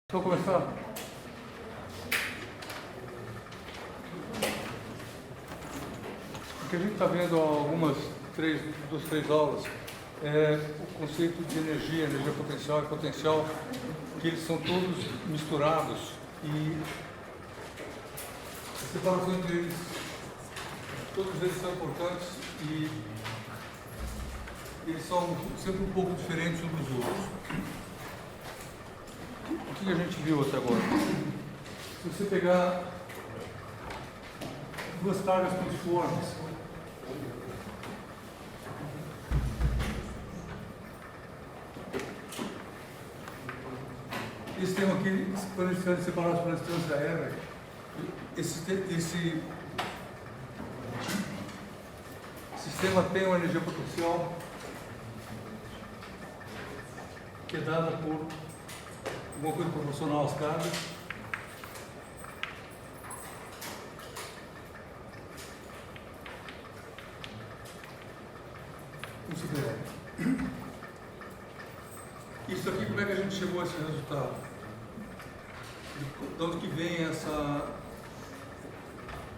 Vou começar. O que a gente está vendo algumas duas, três aulas é o conceito de energia potencial e potencial, que eles são todos misturados e a separação entre eles, todos eles são importantes e eles são sempre um pouco diferentes uns dos outros. O que a gente viu até agora? Se você pegar duas cargas pontiformes, esse tema aqui, quando eles são separados pela distância aérea, esse sistema tem uma energia potencial que é dada por alguma coisa proporcional às cargas. Isso aqui, como é que a gente chegou a esse resultado? De onde que vem essa...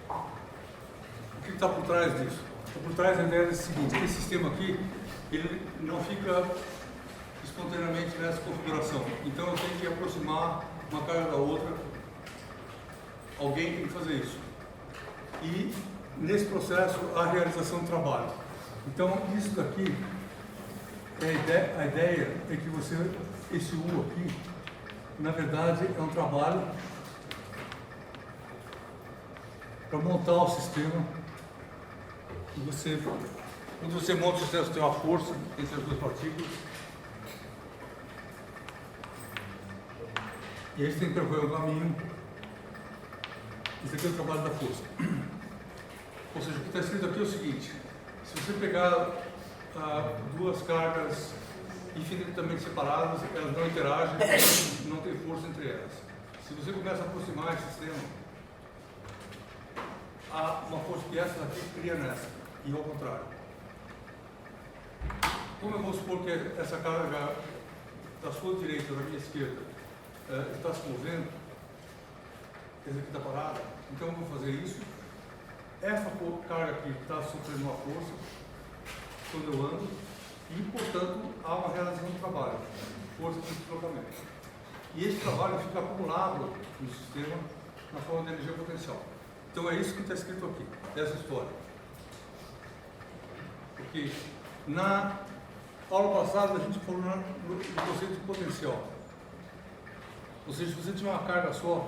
O que está por trás disso? Está por trás da ideia desse seguinte: esse sistema aqui, ele não fica espontaneamente nessa configuração. Então eu tenho que aproximar uma carga da outra, alguém tem que fazer isso. E nesse processo a realização do trabalho. Então isso daqui, a ideia é que você, esse U aqui, na verdade é um trabalho para montar o sistema. E quando você monta o sistema, você tem uma força entre as duas partículas. E aí você tem que percorrer o caminho. Esse aqui é o trabalho da força. Ou seja, o que está escrito aqui é o seguinte: se você pegar duas cargas infinitamente separadas, elas não interagem, não tem força entre elas. Se você começa a aproximar esse sistema, há uma força que essa aqui cria nessa, e ao contrário. Como eu vou supor que essa carga da sua direita ou da minha esquerda está se movendo, essa aqui está parada, então eu vou fazer isso. Essa carga aqui está sofrendo uma força quando eu ando e, portanto, há uma realização do trabalho, força de deslocamento. E esse trabalho fica acumulado no sistema na forma de energia potencial. Então é isso que está escrito aqui, essa história. Porque na aula passada a gente falou do conceito de potencial. Ou seja, se você tiver uma carga só,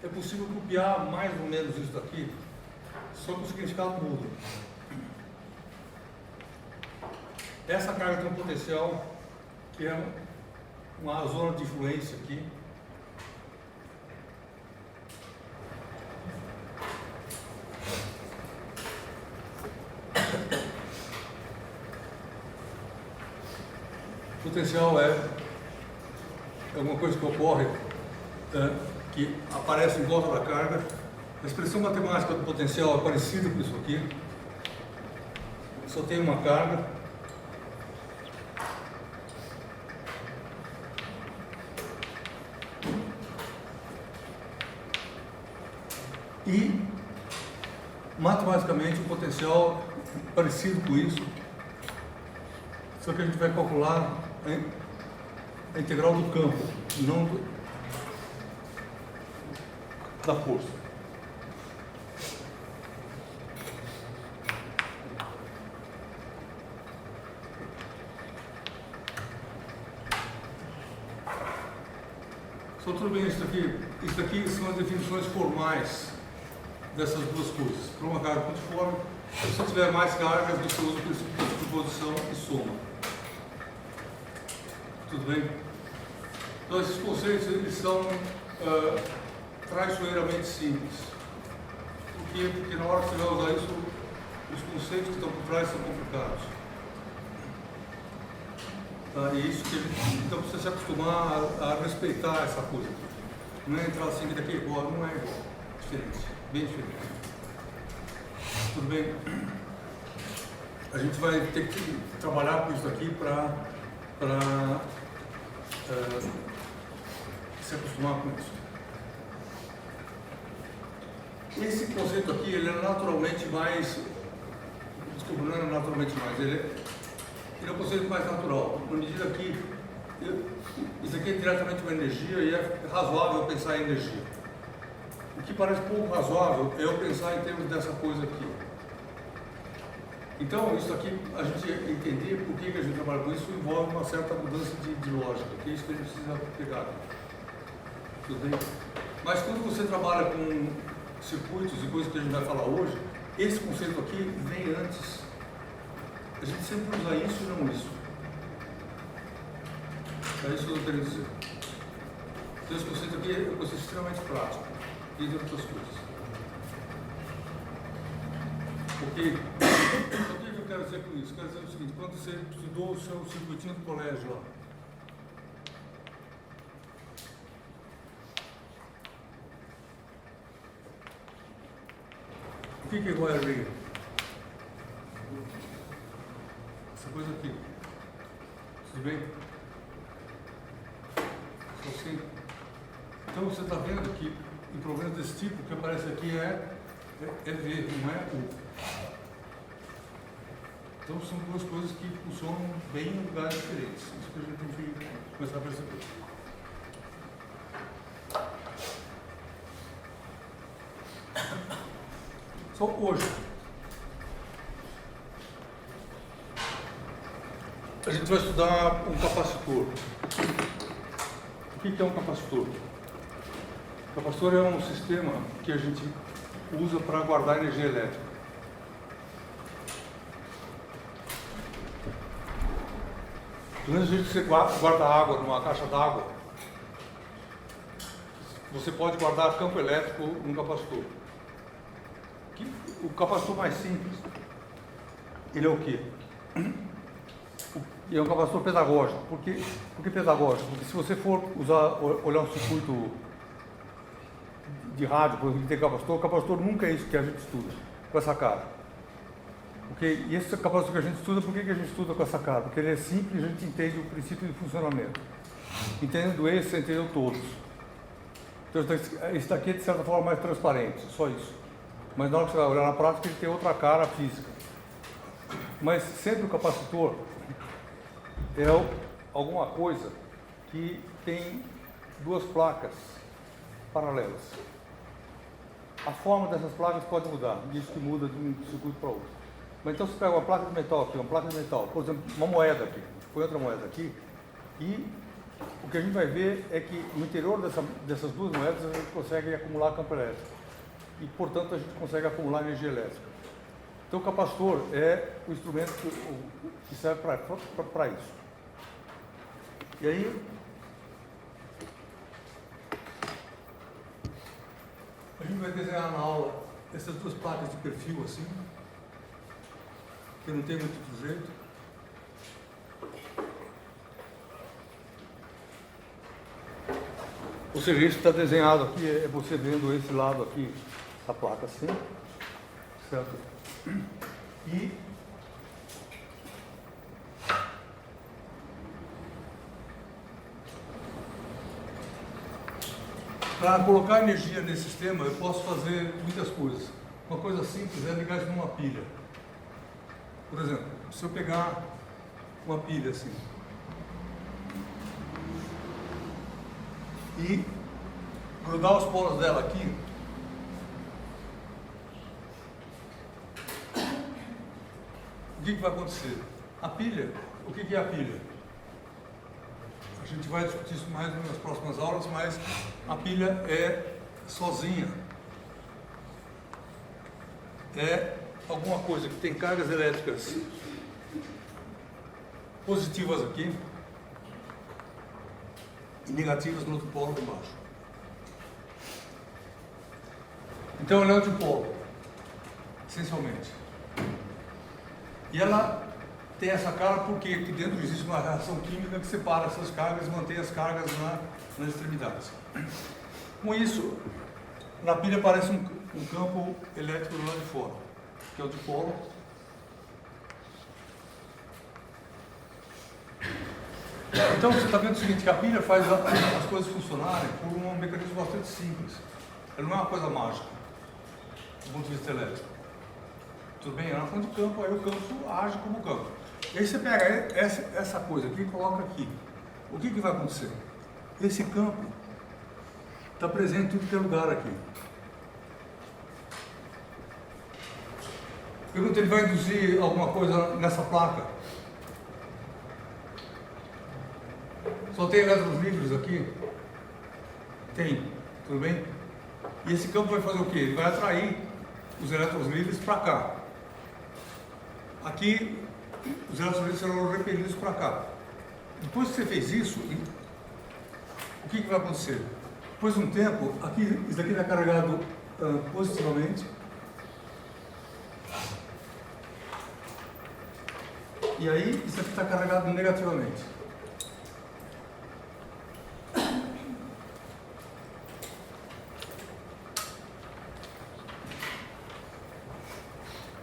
é possível copiar mais ou menos isso daqui, só que o significado muda. Essa carga tem um potencial que é uma zona de influência aqui. O potencial é alguma coisa que ocorre, que aparece em volta da carga. A expressão matemática do potencial é parecida com isso aqui. Só tem uma carga. E, matematicamente, o potencial é parecido com isso. Só que a gente vai calcular a integral do campo, não da força. Só tudo bem isso aqui são as definições formais dessas duas coisas. Para uma carga pontiforme, se você tiver mais cargas, você usa o princípio de superposição e soma. Tudo bem? Então esses conceitos eles são traiçoeiramente simples. Por quê? Porque na hora que você vai usar isso, os conceitos que estão por trás são complicados. E isso que então precisa se acostumar a respeitar essa coisa. Não é entrar assim que daqui é igual, não é igual. Diferente, bem diferente. Tudo bem? A gente vai ter que trabalhar com isso aqui para se acostumar com isso. Esse conceito aqui, ele é naturalmente mais, desculpa, não é naturalmente mais, ele é um conceito mais natural, na medida que isso aqui é diretamente uma energia e é razoável pensar em energia. O que parece pouco razoável é eu pensar em termos dessa coisa aqui. Então, isso aqui, a gente entender por que a gente trabalha com isso, envolve uma certa mudança de lógica, que é isso que a gente precisa pegar aqui. Tudo bem? Mas quando você trabalha com circuitos e coisas que a gente vai falar hoje, esse conceito aqui vem antes. A gente sempre usa isso e não isso. É isso que eu quero dizer. Então, esse conceito aqui é um conceito extremamente prático, e de outras coisas. Porque, o que eu quero dizer com isso? Quero dizer o seguinte: quando você estudou o seu circuitinho do colégio lá, o que é wiring? Essa coisa aqui. Tudo bem? Assim. Então você está vendo que em problemas desse tipo, o que aparece aqui é V, não é U. Então são duas coisas que funcionam bem em lugares diferentes. Isso que a gente tem que começar a perceber. Só hoje, a gente vai estudar um capacitor. O que é um capacitor? O capacitor é um sistema que a gente usa para guardar energia elétrica. Do mesmo jeito que você guarda água numa caixa d'água, você pode guardar campo elétrico num capacitor. O capacitor mais simples, ele é o quê? E é um capacitor pedagógico. Por que pedagógico? Porque se você for olhar um circuito de rádio, por exemplo, que tem capacitor, o capacitor nunca é isso que a gente estuda, com essa cara. Okay? E esse capacitor que a gente estuda, por que a gente estuda com essa cara? Porque ele é simples e a gente entende o princípio de funcionamento. Entendendo esse, você entendeu todos. Então, esse daqui é de certa forma mais transparente, só isso. Mas na hora que você vai olhar na prática, ele tem outra cara física. Mas sempre o capacitor é alguma coisa que tem duas placas paralelas. A forma dessas placas pode mudar, isso que muda de um circuito para outro. Mas então você pega uma placa de metal aqui, uma placa de metal, por exemplo, uma moeda aqui, põe outra moeda aqui, e o que a gente vai ver é que no interior dessas duas moedas a gente consegue acumular campo elétrico. E, portanto, a gente consegue acumular energia elétrica. Então, o capacitor é o instrumento que serve para isso. E aí, a gente vai desenhar na aula essas duas placas de perfil assim, que não tem muito outro jeito. Ou seja, isso que está desenhado aqui é você vendo esse lado aqui da placa assim, certo? E para colocar energia nesse sistema, eu posso fazer muitas coisas. Uma coisa simples é ligar isso numa pilha. Por exemplo, se eu pegar uma pilha assim e grudar os polos dela aqui, o que vai acontecer? A pilha, o que é a pilha? A gente vai discutir isso mais nas próximas aulas, mas a pilha é sozinha. É alguma coisa que tem cargas elétricas positivas aqui e negativas no outro polo de baixo. Então ela é um dipolo, essencialmente. E ela tem essa cara porque aqui dentro existe uma reação química que separa essas cargas e mantém as cargas nas extremidades. Com isso, na pilha aparece um campo elétrico do lado de fora, que é o dipolo. Então você está vendo o seguinte, que a pilha faz as coisas funcionarem por um mecanismo bastante simples. Ela não é uma coisa mágica, do ponto de vista elétrico. Tudo bem? É uma fonte de campo, aí o campo age como campo. E aí você pega essa coisa aqui e coloca aqui. O que vai acontecer? Esse campo está presente em tudo que é lugar aqui. Pergunta, ele vai induzir alguma coisa nessa placa? Só tem elétrons livres aqui? Tem, tudo bem? E esse campo vai fazer o quê? Ele vai atrair os elétrons livres para cá. Aqui, os elétrons livres serão repelidos para cá. Depois que você fez isso, o que vai acontecer? Depois de um tempo, aqui, isso daqui está carregado positivamente. E aí, isso aqui está carregado negativamente.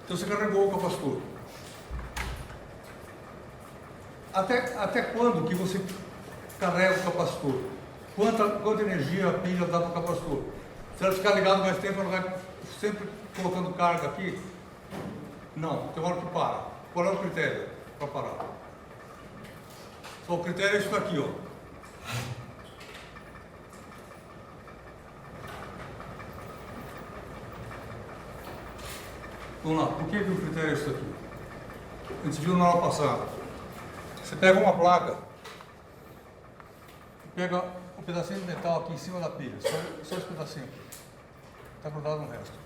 Então você carregou o capacitor. Até quando que você carrega o capacitor? Quanta energia a pilha dá para o capacitor? Se ela ficar ligada mais tempo, ela vai sempre colocando carga aqui? Não, tem uma hora que para. Qual é o critério para parar? Só o critério é isso daqui, ó. Vamos lá, por que o critério é isso aqui? A gente viu na aula passada. Você pega uma placa, pega um pedacinho de metal aqui em cima da pilha, só esse pedacinho aqui. Está grudado no resto.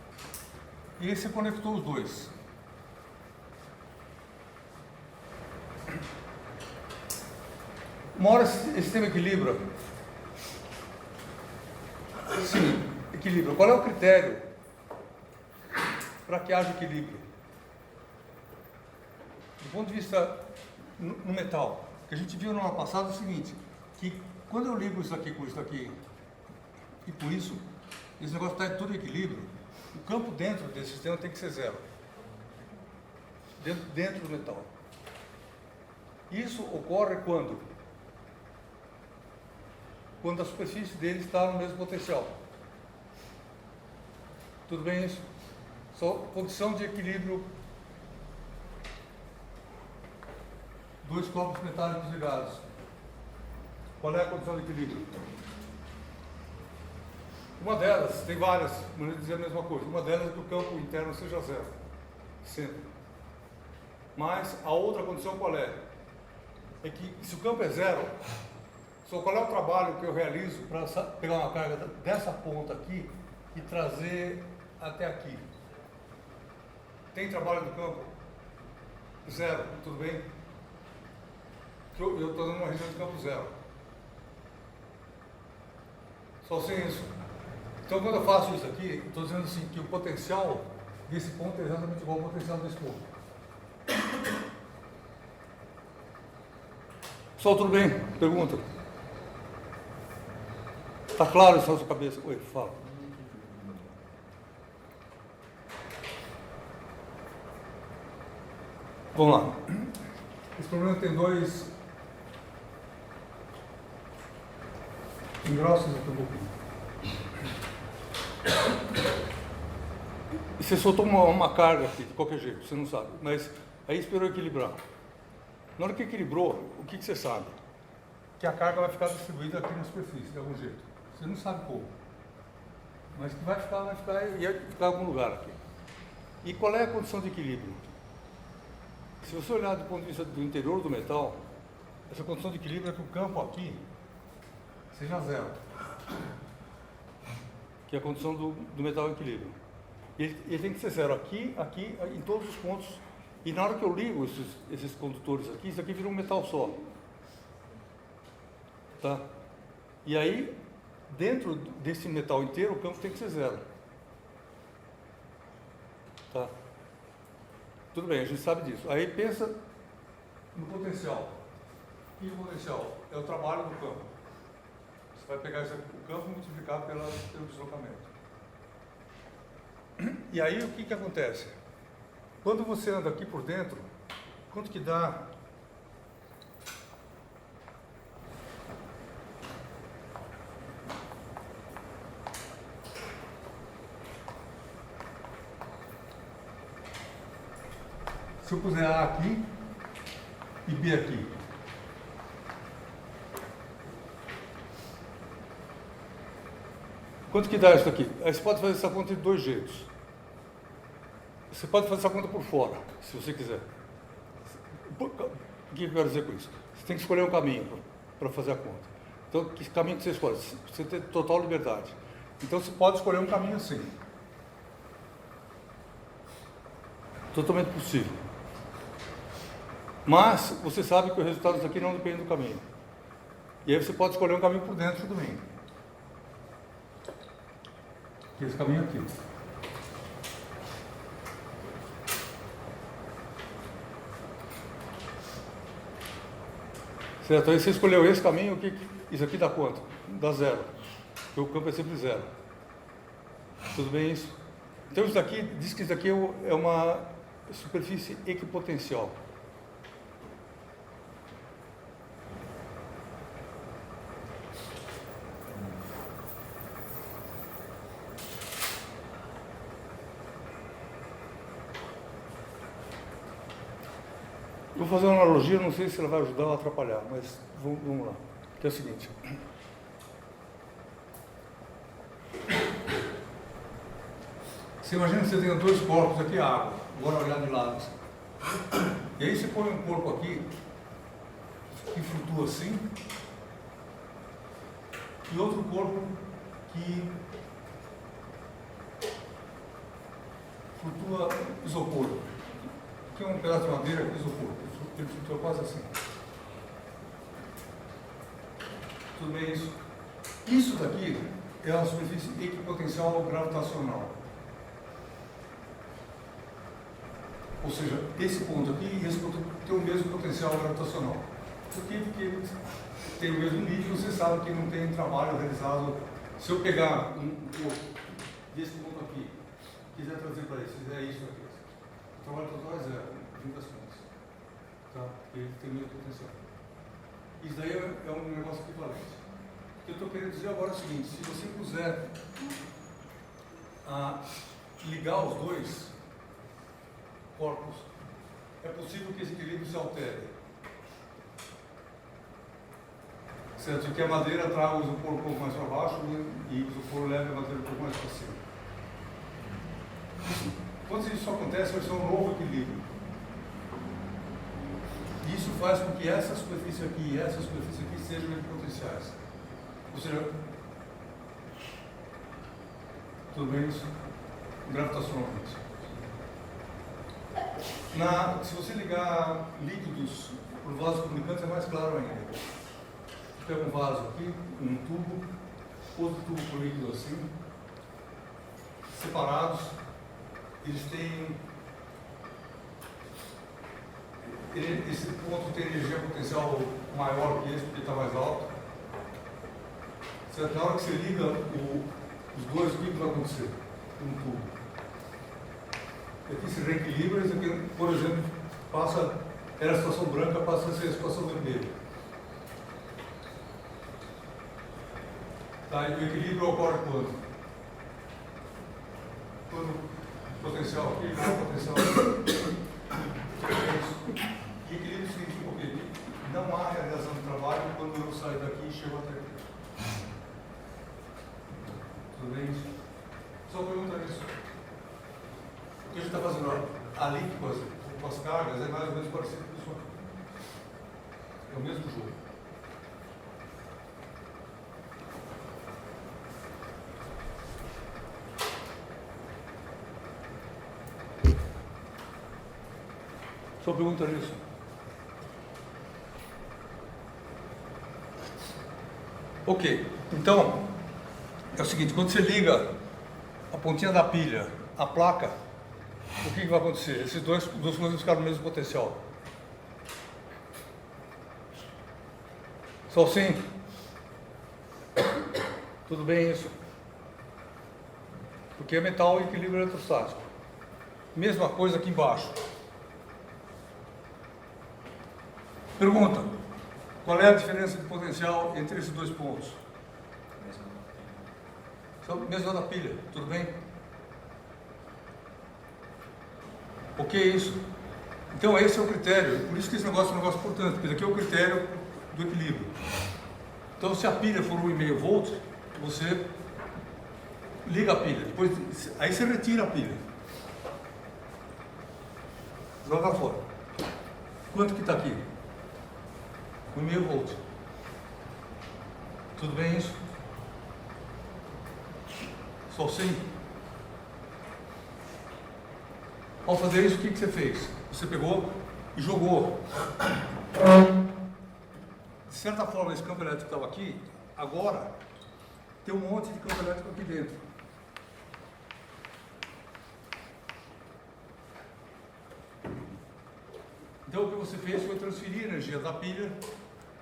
E aí você conectou os dois. Uma hora esse sistema equilibra. Sim, equilibra. Qual é o critério para que haja equilíbrio? Do ponto de vista no metal, que a gente viu no ano passado é o seguinte, que quando eu ligo isso aqui com isso aqui e com isso, esse negócio está em todo equilíbrio, o campo dentro desse sistema tem que ser zero. Dentro do metal. Isso ocorre quando? Quando a superfície dele está no mesmo potencial. Tudo bem isso? Só condição de equilíbrio. Dois copos metálicos ligados. Qual é a condição de equilíbrio? Uma delas, tem várias maneiras de dizer a mesma coisa. Uma delas é que o campo interno seja zero. Sempre. Mas a outra condição qual é? É que se o campo é zero, só qual é o trabalho que eu realizo para pegar uma carga dessa ponta aqui e trazer até aqui? Tem trabalho do campo? Zero, tudo bem? Eu estou numa região de campo zero. Só sem isso. Então quando eu faço isso aqui, estou dizendo assim que o potencial desse ponto é exatamente igual ao potencial desse ponto. Pessoal, tudo bem? Pergunta. Está claro isso na sua cabeça? Oi, fala. Vamos lá. Esse problema tem dois engrossos aqui um pouquinho. E você soltou uma carga aqui, de qualquer jeito, você não sabe. Mas aí esperou equilibrar. Na hora que equilibrou, o que você sabe? Que a carga vai ficar distribuída aqui na superfície, de algum jeito. Você não sabe como. Mas que vai ficar e vai ficar em algum lugar aqui. E qual é a condição de equilíbrio? Se você olhar do ponto de vista do interior do metal, essa condição de equilíbrio é que o campo aqui seja zero. Que é a condição do metal em equilíbrio. Ele tem que ser zero aqui, em todos os pontos. E na hora que eu ligo esses condutores aqui, isso aqui vira um metal só. Tá? E aí, dentro desse metal inteiro, o campo tem que ser zero. Tá? Tudo bem, a gente sabe disso. Aí pensa no potencial. E o potencial é o trabalho do campo. Você vai pegar o campo e multiplicar pelo deslocamento. E aí o que acontece? Quando você anda aqui por dentro, quanto que dá se eu puser A aqui e B aqui, quanto que dá isso aqui? Aí você pode fazer essa conta de dois jeitos. Você pode fazer essa conta por fora, se você quiser. O que eu quero dizer com isso? Você tem que escolher um caminho para fazer a conta. Então, que caminho que você escolhe? Você tem total liberdade. Então, você pode escolher um caminho assim. Totalmente possível. Mas, você sabe que o resultado disso aqui não depende do caminho. E aí você pode escolher um caminho por dentro do caminho. Que é esse caminho aqui. Certo? Aí você escolheu esse caminho, isso aqui dá quanto? Dá zero. Porque o campo é sempre zero. Tudo bem isso? Então isso daqui, diz que isso daqui é uma superfície equipotencial. Vou fazer uma analogia, não sei se ela vai ajudar ou atrapalhar, mas vamos lá. Que é o seguinte. Você imagina que você tem dois corpos aqui, água, agora olhar de lado. E aí você põe um corpo aqui, que flutua assim, e outro corpo que flutua isopor. Aqui é um pedaço de madeira, isopor. Ele flutua quase assim. Tudo bem isso? Isso daqui é uma superfície equipotencial gravitacional. Ou seja, esse ponto aqui e esse ponto tem o mesmo potencial gravitacional. Por quê? Porque tem o mesmo nível, você sabe que não tem trabalho realizado. Se eu pegar um corpo desse ponto aqui, quiser trazer para isso, fizer isso aqui, o trabalho total é zero, 20 pontos. Tá? Porque ele tem o mesmo potencial. Isso daí é um negócio equivalente. O que eu estou querendo dizer agora é o seguinte: se você puser ligar os dois corpos, é possível que esse equilíbrio se altere. Certo? Que a madeira traga o isopor um pouco mais para baixo e o isopor leve a madeira um pouco mais para cima. Quando isso acontece, vai ser um novo equilíbrio. Isso faz com que essa superfície aqui e essa superfície aqui sejam equipotenciais. Ou seja, tudo bem isso? Gravitacionalmente. Se você ligar líquidos por vasos comunicantes é mais claro ainda. Você pega um vaso aqui, um tubo, outro tubo com líquido assim, separados, eles têm... Esse ponto tem energia potencial maior que esse, porque está mais alto. Certo? Na hora que você liga os dois, o que vai acontecer? Um tubo. Aqui se reequilibra, isso aqui, por exemplo, era a situação branca, passa a ser a situação vermelha. Tá? E o equilíbrio ocorre quando? Quando o potencial aqui, o potencial aqui. E equilíbrio significa o quê? Não há realização do trabalho quando eu saio daqui e chego até aqui. Tudo bem isso? Só pergunta isso. O que a gente está fazendo ali com as cargas é mais ou menos parecido com isso aqui. É o mesmo jogo. Só pergunta isso. Ok, então é o seguinte: quando você liga a pontinha da pilha à placa, o que vai acontecer? Esses duas coisas ficaram no mesmo potencial. Só assim? Tudo bem isso? Porque é metal e equilíbrio eletrostático. Mesma coisa aqui embaixo. Pergunta: qual é a diferença de potencial entre esses dois pontos? Mesma da pilha, tudo bem? O que é isso? Então esse é o critério, por isso que esse negócio é um negócio importante, porque aqui é o critério do equilíbrio. Então se a pilha for 1,5 volts, você liga a pilha, depois, aí você retira a pilha, joga fora. Quanto que está aqui? 1,5 volts. Tudo bem isso? Só sim? Ao fazer isso, o que você fez? Você pegou e jogou. De certa forma, esse campo elétrico estava aqui, agora tem um monte de campo elétrico aqui dentro. Então o que você fez foi transferir a energia da pilha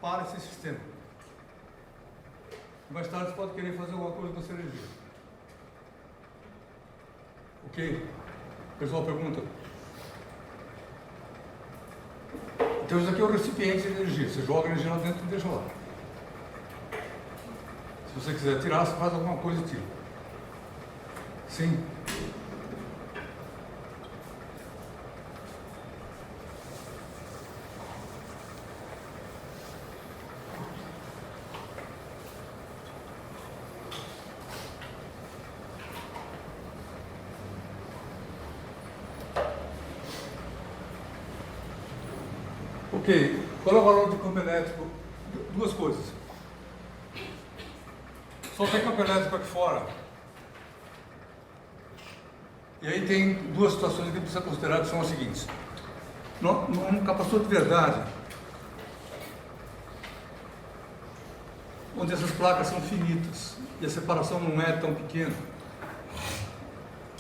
para esse sistema. Mais tarde você pode querer fazer alguma coisa com essa energia. Ok? O pessoal pergunta. Então isso aqui é o recipiente de energia. Você joga a energia lá dentro e deixa lá. Se você quiser tirar, você faz alguma coisa e tira. Sim? Ok, qual é o valor do campo elétrico? Duas coisas. Só tem campo elétrico aqui fora. E aí tem duas situações que precisa considerar, que são as seguintes. Num capacitor de verdade, onde essas placas são finitas e a separação não é tão pequena,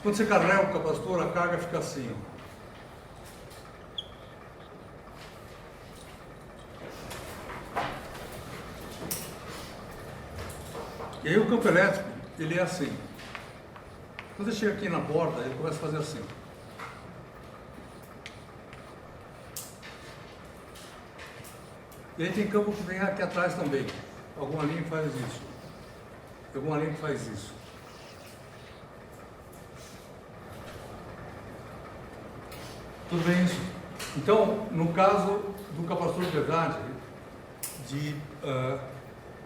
quando você carrega o capacitor, a carga fica assim, ó. E aí o campo elétrico, ele é assim. Quando ele chega aqui na borda, ele começa a fazer assim. E aí tem campo que vem aqui atrás também. Alguma linha faz isso. Alguma linha que faz isso. Tudo bem isso? Então, no caso do capacitor de verdade, de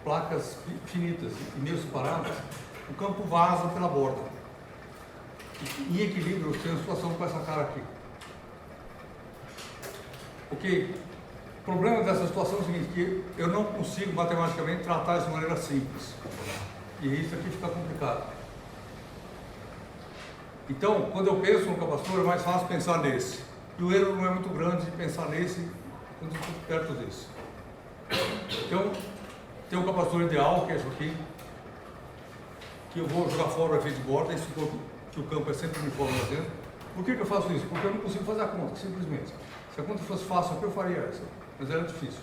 placas finitas e meio separadas, o campo vaza pela borda. Em equilíbrio, tem uma situação com essa cara aqui. Ok? O problema dessa situação é o seguinte, que eu não consigo matematicamente tratar isso de maneira simples. E isso aqui fica complicado. Então, quando eu penso no capacitor, é mais fácil pensar nesse. E o erro não é muito grande de pensar nesse quando eu estou perto desse. Então, tem um capacitor ideal, que é isso aqui, que eu vou jogar fora o efeito de borda, e supor que o campo é sempre uniforme lá dentro. Por que eu faço isso? Porque eu não consigo fazer a conta, simplesmente. Se a conta fosse fácil, eu faria essa, mas era difícil.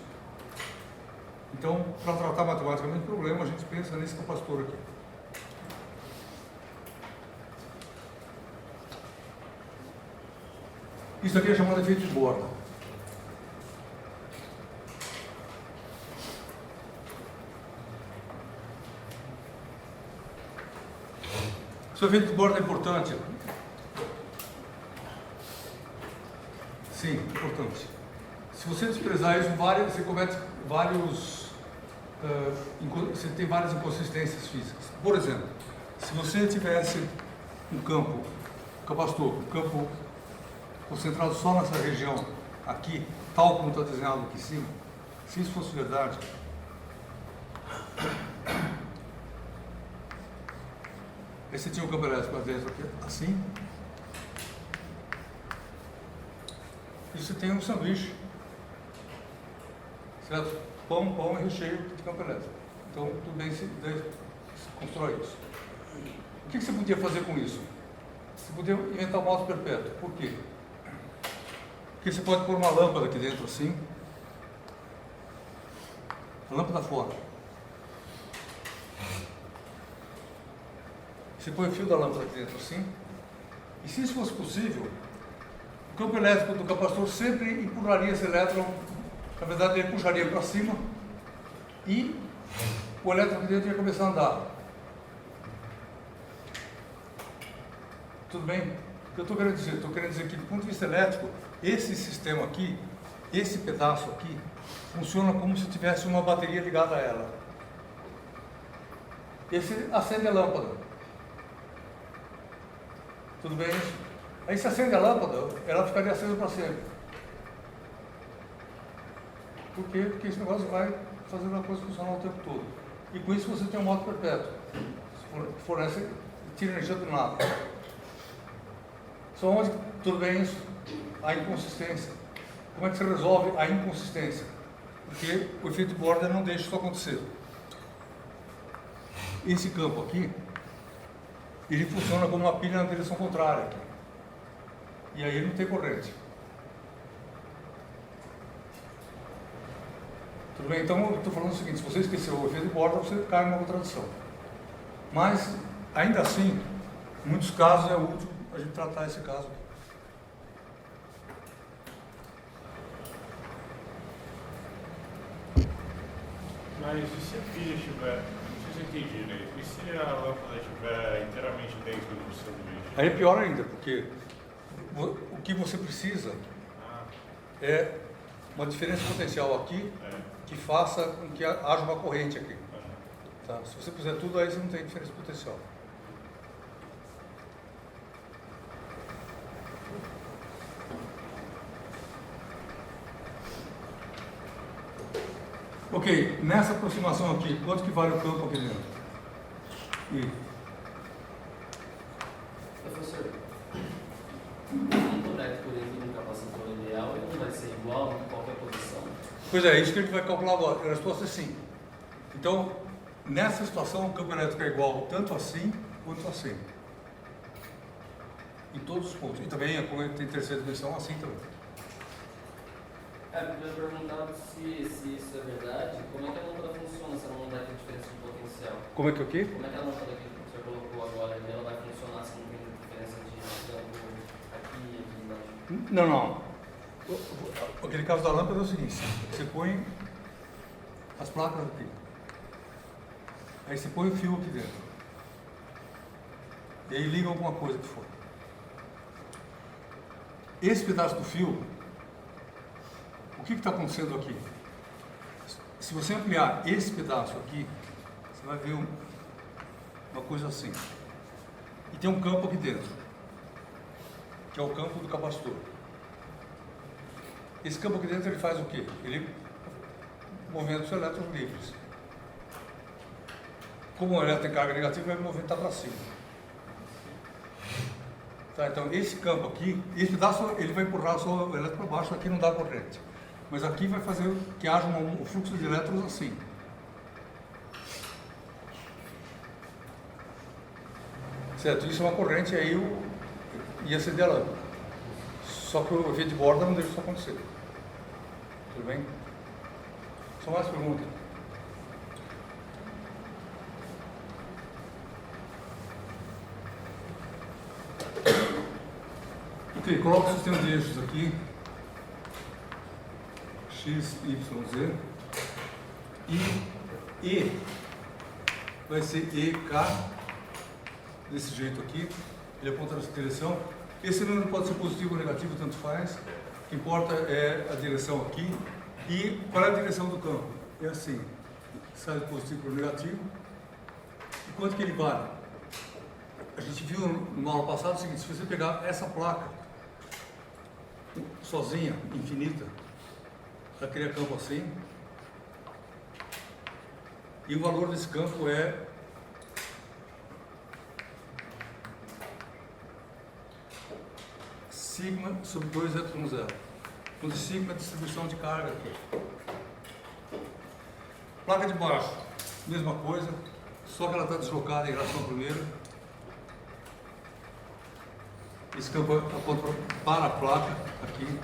Então, para tratar matematicamente o problema, a gente pensa nesse capacitor aqui. Isso aqui é chamado de efeito de borda. Se o efeito de borda é importante? Sim, importante. Se você desprezar isso, você comete vários... você tem várias inconsistências físicas. Por exemplo, se você tivesse um campo, capacitor, um campo concentrado só nessa região aqui, tal como está desenhado aqui em cima, se isso fosse verdade, aí você tinha um campo elétrico lá dentro aqui, assim, e você tem um sanduíche, certo? Pão e recheio de campo elétrico. Então, tudo bem, se constrói isso. O que você podia fazer com isso? Você podia inventar um mouse perpétuo. Por quê? Porque você pode pôr uma lâmpada aqui dentro assim, a lâmpada fora. Você põe o fio da lâmpada aqui dentro assim, e se isso fosse possível, o campo elétrico do capacitor sempre empurraria esse elétron, na verdade ele puxaria para cima, e o elétron aqui dentro ia começar a andar. Tudo bem? que eu estou querendo dizer? Estou querendo dizer que, do ponto de vista elétrico, esse sistema aqui, esse pedaço aqui, funciona como se tivesse uma bateria ligada a ela. Esse acende a lâmpada. Tudo bem isso? Aí se acende a lâmpada, ela ficaria acesa para sempre. Por quê? Porque esse negócio vai fazendo a coisa funcionar o tempo todo. E com isso você tem um modo perpétuo. Fornece, tira energia do nada. Só onde, tudo bem isso? A inconsistência. Como é que você resolve a inconsistência? Porque o efeito de borda não deixa isso acontecer. Esse campo aqui, ele funciona como uma pilha na direção contrária aqui. E aí ele não tem corrente. Tudo bem? Então eu estou falando o seguinte, se você esqueceu o efeito de borda, você cai numa contradição. Mas, ainda assim, em muitos casos é útil a gente tratar esse caso aqui. Mas e se a pilha estiver, não sei se eu entendi direito, e se a lâmpada estiver inteiramente dentro do sanduíche? Aí é pior ainda, porque o que você precisa é uma diferença potencial aqui que faça com que haja uma corrente aqui. Tá? Se você puser tudo, aí você não tem diferença potencial. Ok, nessa aproximação aqui, quanto que vale o campo aqui dentro? E Professor, o campo elétrico dentro de um capacitor ideal ele não vai ser igual em qualquer posição? Pois é, isso que a gente vai calcular agora. A resposta é sim. Então, nessa situação, o campo elétrico é igual tanto assim quanto assim. Em todos os pontos. E também, como ele tem terceira dimensão, assim também. Eu perguntava se isso é verdade, como é que a lâmpada funciona se ela não dá diferença de potencial? Como é que o quê? Como é que a lâmpada que o senhor colocou agora, ela vai funcionar se não tem diferença de campo aqui e aqui embaixo? Não. Aquele caso da lâmpada é o seguinte, você põe as placas aqui. Aí você põe o fio aqui dentro. E aí liga alguma coisa que for. Esse pedaço do fio, o que está acontecendo aqui? Se você ampliar esse pedaço aqui, você vai ver uma coisa assim. E tem um campo aqui dentro, que é o campo do capacitor. Esse campo aqui dentro ele faz o quê? Ele movimenta os elétrons livres. Como o elétron tem carga negativa, vai movimentar para cima. Tá, então esse campo aqui, esse pedaço ele vai empurrar só o elétron para baixo, aqui não dá corrente. Mas aqui vai fazer que haja um fluxo de elétrons assim. Certo? Isso é uma corrente, aí ia acender a lâmpada. Só que o efeito de borda não deixa isso acontecer. Tudo bem? Só mais perguntas? Ok, coloca o sistema de eixos aqui. X, Y, Z. E vai ser EK, desse jeito aqui. Ele aponta nessa direção. Esse número pode ser positivo ou negativo, tanto faz. O que importa é a direção aqui. E qual é a direção do campo? É assim, sai positivo para o negativo. E quanto que ele vale? A gente viu no aula passada o seguinte, se você pegar essa placa sozinha, infinita, vai criar campo assim. E o valor desse campo é sigma sobre 2 epsilon 0. Onde sigma é a distribuição de carga aqui. Placa de baixo, mesma coisa, só que ela está deslocada em relação à primeira. Esse campo aponta para a placa aqui.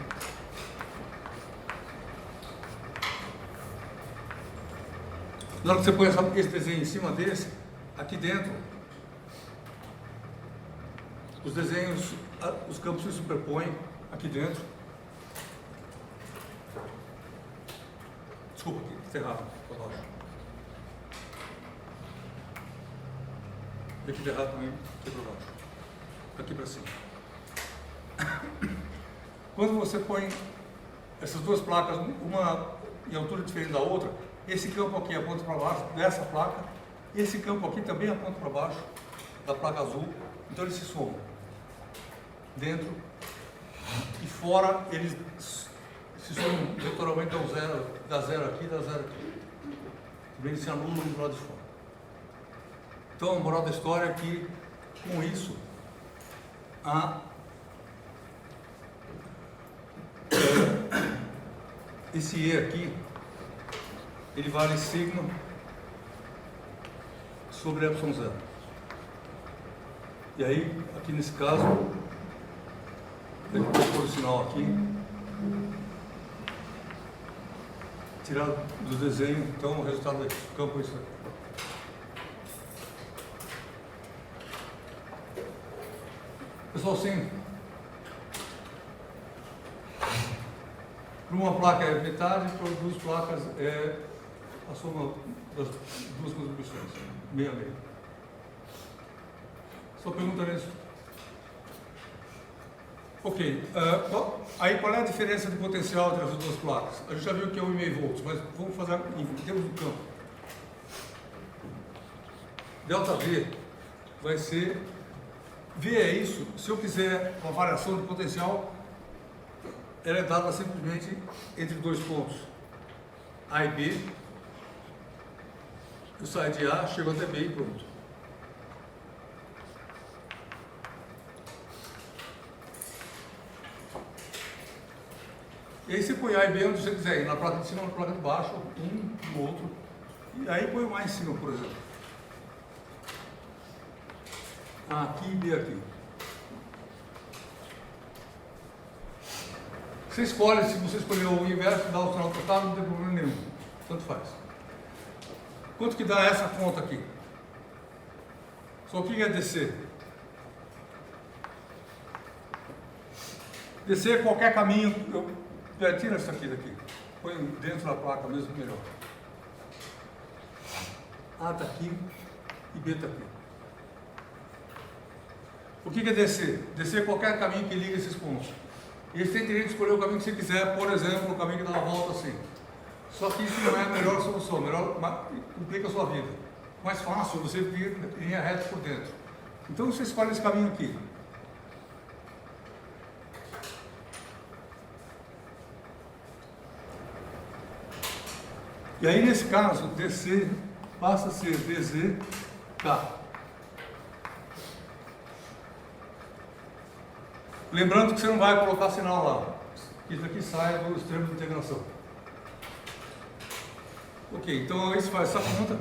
Na hora que você põe esse desenho em cima desse, aqui dentro, os desenhos, os campos se superpõem aqui dentro. Desculpa, aqui, está errado, para baixo. Aqui está errado também, aqui para baixo. Aqui para cima. Quando você põe essas duas placas, uma em altura diferente da outra, esse campo aqui aponta para baixo dessa placa, esse campo aqui também aponta para baixo da placa azul, então eles se somam. Dentro e fora eles se somam vetorialmente, dá zero aqui, dá zero aqui. Também se anulam do lado de fora. Então a moral da história é que com isso esse E aqui ele vale sigma sobre ε0. E aí, aqui nesse caso, eu vou pôr o sinal aqui, tirar do desenho, então o resultado do campo é isso aqui. Pessoal, sim, para uma placa é metade, para duas placas é a soma das duas contribuições, meio a meio. Só pergunta nisso. Ok, aí qual é a diferença de potencial entre as duas placas? A gente já viu que é 1,5 volts, mas vamos fazer em termos do campo. Delta V vai ser, V é isso, se eu quiser uma variação de potencial, ela é dada simplesmente entre dois pontos, A e B, eu saio de A, chego até B e pronto. E aí você põe A e B onde você quiser, na placa de cima, na placa de baixo, um no outro, e aí põe o A em cima, por exemplo. A aqui e B aqui. Você escolhe, se você escolher o inverso, dá o sinal trocado, não tem problema nenhum, tanto faz. Quanto que dá essa conta aqui? Só o que é DC? DC é qualquer caminho, tira isso aqui daqui, põe dentro da placa mesmo, melhor. A está aqui e B está aqui. O que é DC? DC é qualquer caminho que liga esses pontos. E você tem direito de escolher o caminho que você quiser, por exemplo, o caminho que dá uma volta assim. Só que isso não é a melhor solução, complica a sua vida. Mais fácil você vir em linha reta por dentro. Então você escolhe esse caminho aqui. E aí nesse caso, DC passa a ser DZK. Lembrando que você não vai colocar sinal lá. Isso aqui sai do extremo de integração. Ok, então aí você faz essa conta.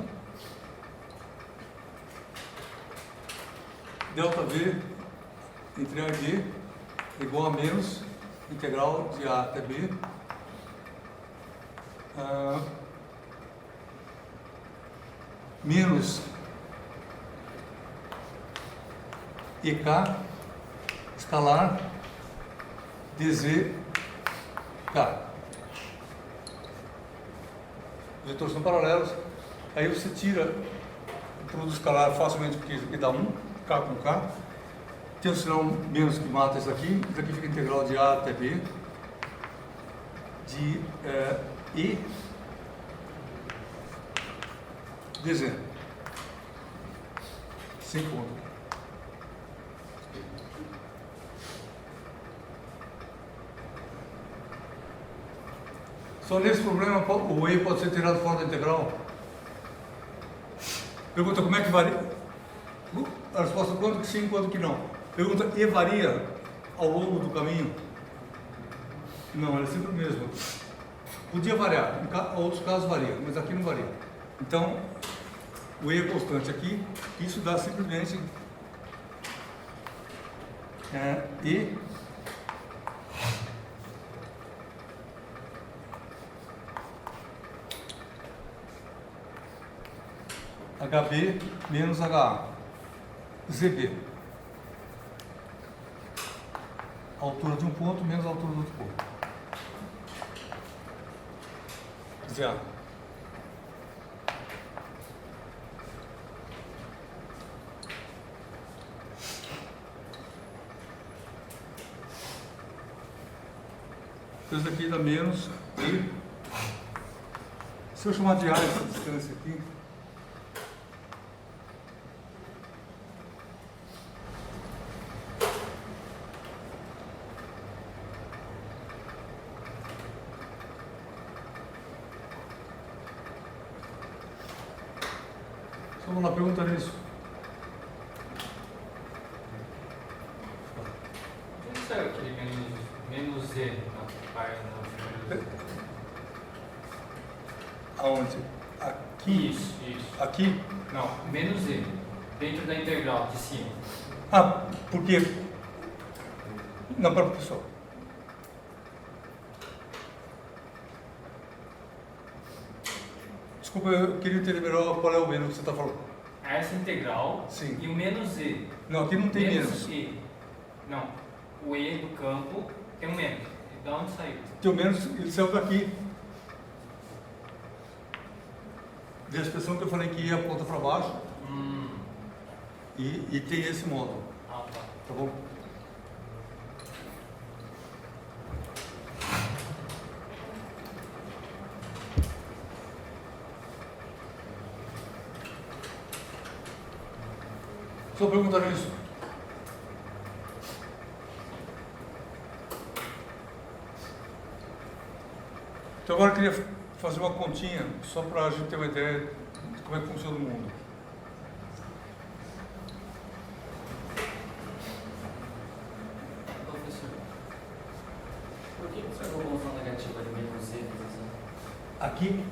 Delta V entre A e B é igual a menos integral de A até B. Menos EK escalar DZK. Os vetores são paralelos, aí você tira o produto escalar facilmente, porque isso aqui dá 1, K com K. Tem o sinal menos que mata isso aqui fica integral de A até B, de E DZ. Sem conta. Só nesse problema o E pode ser tirado fora da integral. Pergunta como é que varia. A resposta quanto que sim, quanto que não. Pergunta, E varia ao longo do caminho? Não, é sempre o mesmo. Podia variar, em outros casos varia, mas aqui não varia. Então, o E é constante aqui, isso dá simplesmente E HB menos HA, ZB. A altura de um ponto menos a altura do outro ponto. ZA. Então isso aqui dá menos E. Se eu chamar de A essa distância aqui, só vou lá perguntar isso. Onde saiu aquele menos Z na página? Aonde? Aqui? Isso. Aqui? Não, menos Z. Dentro da integral de cima. Ah, porque... Não, para o pessoal. Desculpa, eu queria entender melhor qual é o menos que você está falando. Essa integral Sim. e o menos Z. Não, aqui não tem menos. E. Não. O E do campo tem um menos. E da onde saiu? Tem o menos, ele saiu daqui. Da expressão que eu falei que ia aponta para baixo. E tem esse módulo. Ah, tá. Tá bom? Só perguntar isso. Então agora eu queria fazer uma continha, só para a gente ter uma ideia de como é que funciona o mundo. Professor, por que você jogou uma função negativa de menos Z? Aqui,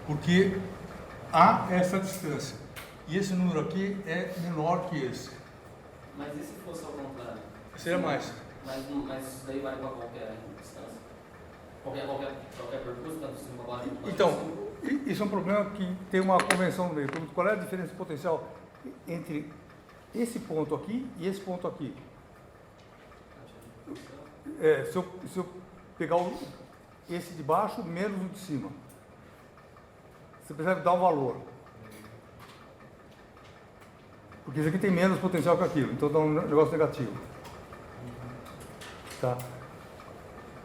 porque A é essa distância. E esse número aqui é menor que esse. Mas e se fosse ao contrário? Seria mais. Mas isso daí vale para qualquer distância? Qualquer percurso, tanto cima para baixo? Então, isso é um problema que tem uma convenção no meio. Qual é a diferença potencial entre esse ponto aqui e esse ponto aqui? Se eu pegar esse de baixo menos o de cima, você percebe dar um valor. Porque esse aqui tem menos potencial que aquilo, então dá um negócio negativo. Tá?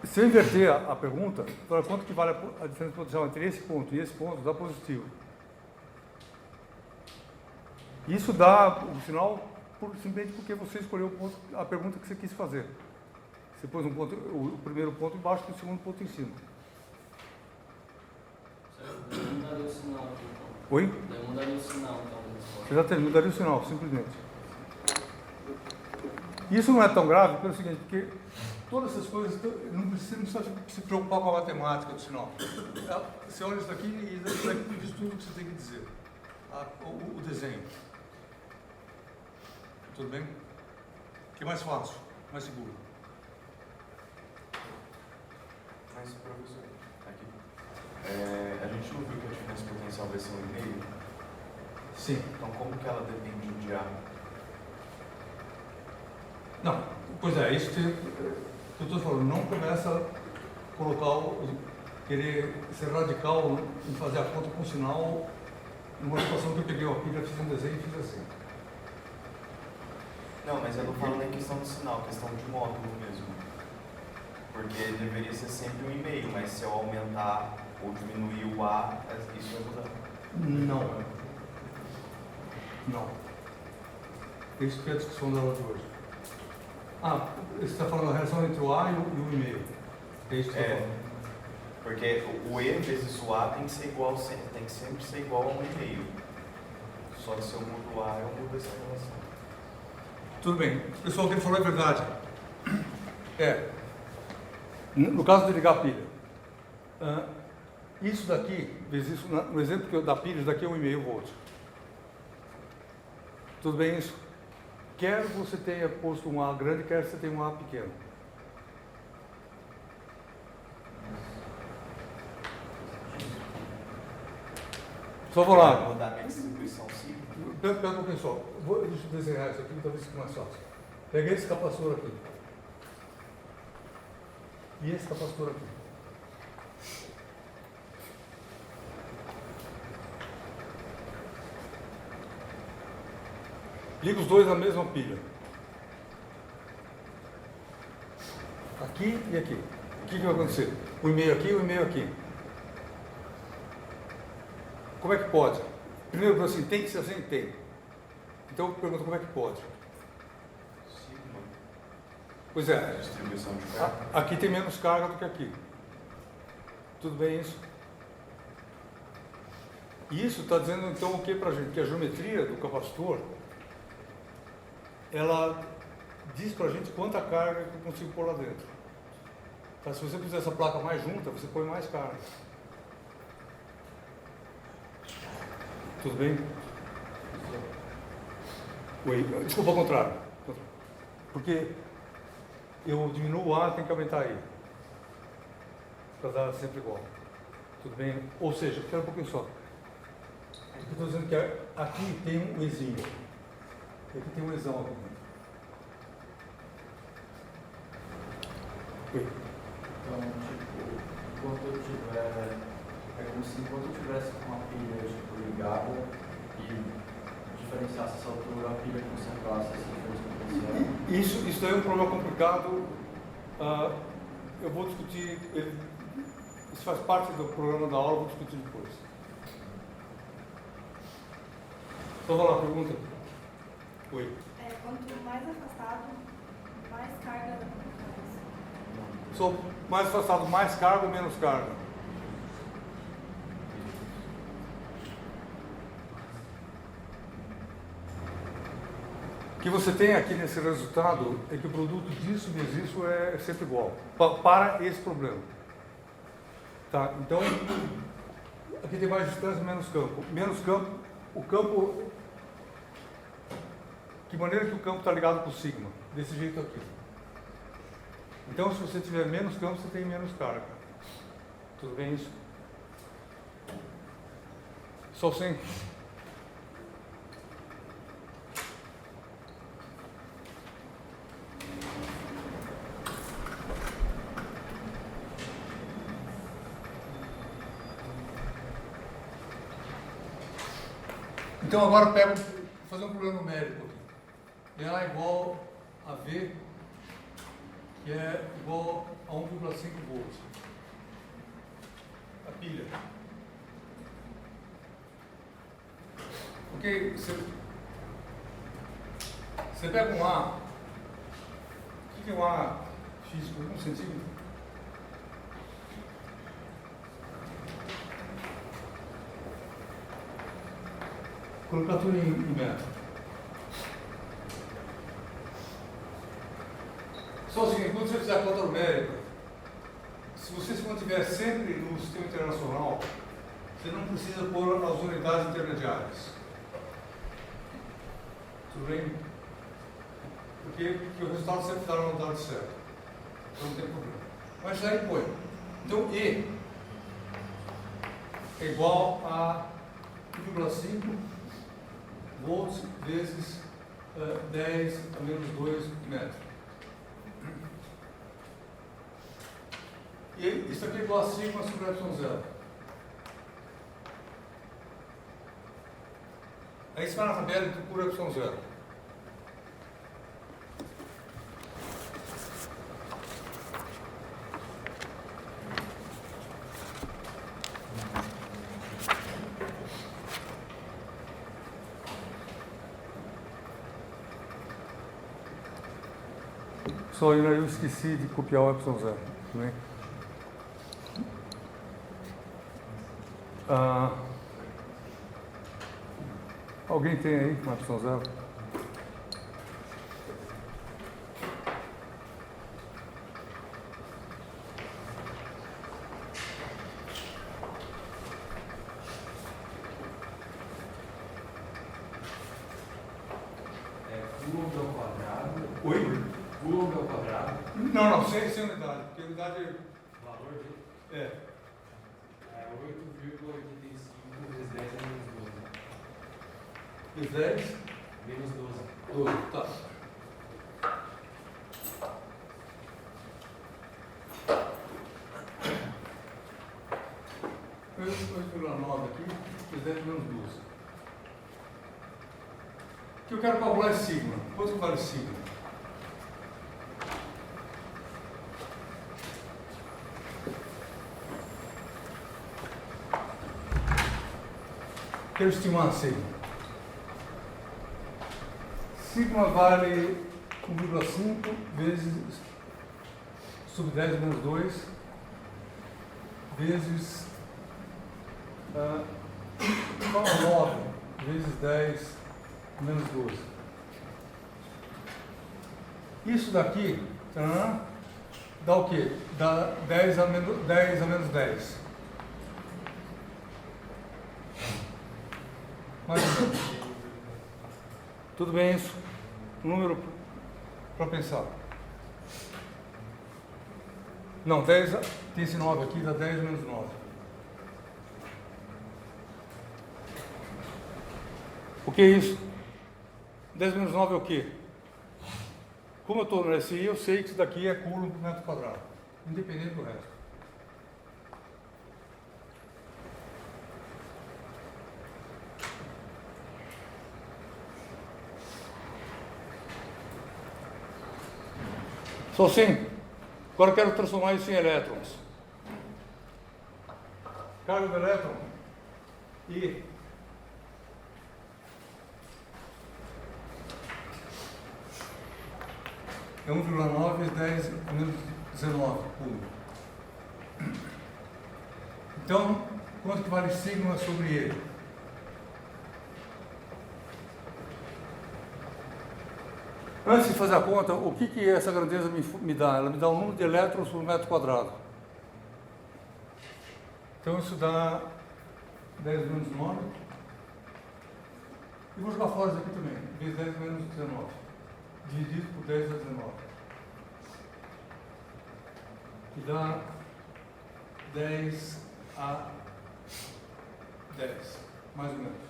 Se eu inverter a pergunta, para quanto que vale a diferença potencial entre esse ponto e esse ponto, dá positivo. Isso dá o sinal simplesmente porque você escolheu o ponto, a pergunta que você quis fazer. Você pôs um ponto, o primeiro ponto embaixo e o segundo ponto em cima. Daí mudaria o sinal aqui, então. Oi? Daí mudaria o sinal, então. Exatamente, mudaria o sinal, simplesmente. Isso não é tão grave pelo seguinte, porque todas essas coisas, não precisa se preocupar com a matemática do sinal. Você olha isso daqui e isso daqui diz tudo o que você tem que dizer. O desenho. Tudo bem? Que é mais fácil, mais seguro. Mas, professor, aqui. A gente não viu que a diferença potencial vai ser 1,5? Sim. Então, como que ela depende de A? Não, pois é, isso que eu estou falando, não começa a colocar, querer ser radical em fazer a conta com sinal numa situação que eu peguei uma pilha, fiz um desenho e fiz assim. Não, mas eu não falo nem questão de sinal, questão de módulo mesmo. Porque deveria ser sempre 1,5, mas se eu aumentar ou diminuir o A, isso vai mudar. Não. Não. Isso que é a discussão da aula de hoje. Você está falando da relação entre o A e o e-mail. É isso que você está falando. Porque o E vezes o A tem que ser igual, tem que sempre ser igual a 1,5. Só que se eu mudo o A, eu mudo essa relação. Tudo bem. Pessoal, o que ele falou é verdade. No caso de ligar a pilha, isso daqui, vezes isso, no exemplo que eu da pilha, isso daqui é 1,5 volts. Tudo bem isso? Quer você tenha posto um A grande, quer você tenha um A pequeno. Só vou lá. Vou dar minha distribuição sim. Pega um pouquinho só. Deixa eu desenhar isso aqui, talvez fique mais fácil. Peguei esse capacitor aqui. E esse capacitor aqui. Liga os dois na mesma pilha. Aqui e aqui. que vai acontecer? Um e-mail aqui, um e-mail aqui. Como é que pode? Primeiro, assim, tem que ser assim? Tem. Então, eu pergunto, como é que pode? Sigma. Pois é, Distribuição de carga. aqui tem menos carga do que aqui. Tudo bem isso? E isso está dizendo, então, o que para a gente? Que a geometria do capacitor, ela diz para a gente quanta carga que eu consigo pôr lá dentro. Tá? Se você puser essa placa mais junta, você põe mais carga. Tudo bem? Oi, desculpa, ao contrário. Porque eu diminuo o A, tem que aumentar I. Para dar sempre igual. Tudo bem? Ou seja, espera um pouquinho só. Eu estou dizendo que aqui tem um Ezinho. E aqui tem um Ezão aqui dentro. Oi. Então, tipo, enquanto eu tiver. É como se enquanto eu tivesse com a pilha tipo, ligada e diferenciasse essa altura, a pilha conservasse essa diferença potencial. Isso daí é um problema complicado. Eu vou discutir. Isso faz parte do programa da aula, eu vou discutir depois. Então, vai lá, pergunta. Oi. Quanto mais afastado, mais carga da Sou mais afastado, mais carga ou menos carga? O que você tem aqui nesse resultado é que o produto disso vezes isso é sempre igual. Para esse problema. Tá? Então, aqui tem mais distância, menos campo. Menos campo, o campo... Que maneira que o campo está ligado com o sigma? Desse jeito aqui. Então, se você tiver menos campo, você tem menos carga. Tudo bem isso? Só sem... Então, agora pego, vou fazer um problema numérico aqui. A é igual a V, que é igual a 1,5 volts. A pilha. Ok? Você pega um A. O que é um A físico? 1 centímetro? Colocar tudo em metro. Só o seguinte, quando você fizer a conta numérica, se você se mantiver sempre no sistema internacional, você não precisa pôr as unidades intermediárias. Tudo bem? Porque o resultado sempre está na unidade certa. Então não tem problema. Mas aí põe. Então E é igual a 1,5 volts vezes 10 a menos 2 metros. E isso aqui é igual a sigma sobre Y0. Aí você vai na tabela e procura Y0. Só eu esqueci de copiar o Y0. Tudo bem? Alguém tem aí um Y0? Coulomb ao quadrado. Oi? Coulomb ao quadrado. Não, sem unidade, porque a unidade O valor dele é é 8,85 vezes 10 a menos 12. de 10, Menos 12. 12, tá. Eu 8,9 aqui, de 10 menos 12. O que eu quero calcular é sigma. Quanto vale sigma? quero estimar sigma. Sigma vale 1,5 vezes sub 10 menos 2 vezes 9 vezes 10 menos 12. Isso daqui dá o quê? Dá 10 a menos 10. Mais ou menos. Tudo bem isso? Um número para pensar. Não, 10, tem esse 9 aqui, dá 10 menos 9. O que é isso? 10 menos 9 é o quê? Como eu estou no SI, eu sei que isso daqui é coulomb por metro quadrado, independente do resto. Só assim. Agora eu quero transformar isso em elétrons. Carga do elétron E é 1,9 vezes 10 menos 19 coulomb. Então, quanto que vale sigma sobre ele? Antes de fazer a conta, o que essa grandeza me dá? Ela me dá um número de elétrons por metro quadrado. Então isso dá 10 menos 9. E vou jogar fora isso aqui também. Vezes 10 menos 19. Dividido por 10 vezes 19. Que dá 10 a 10. Mais ou menos.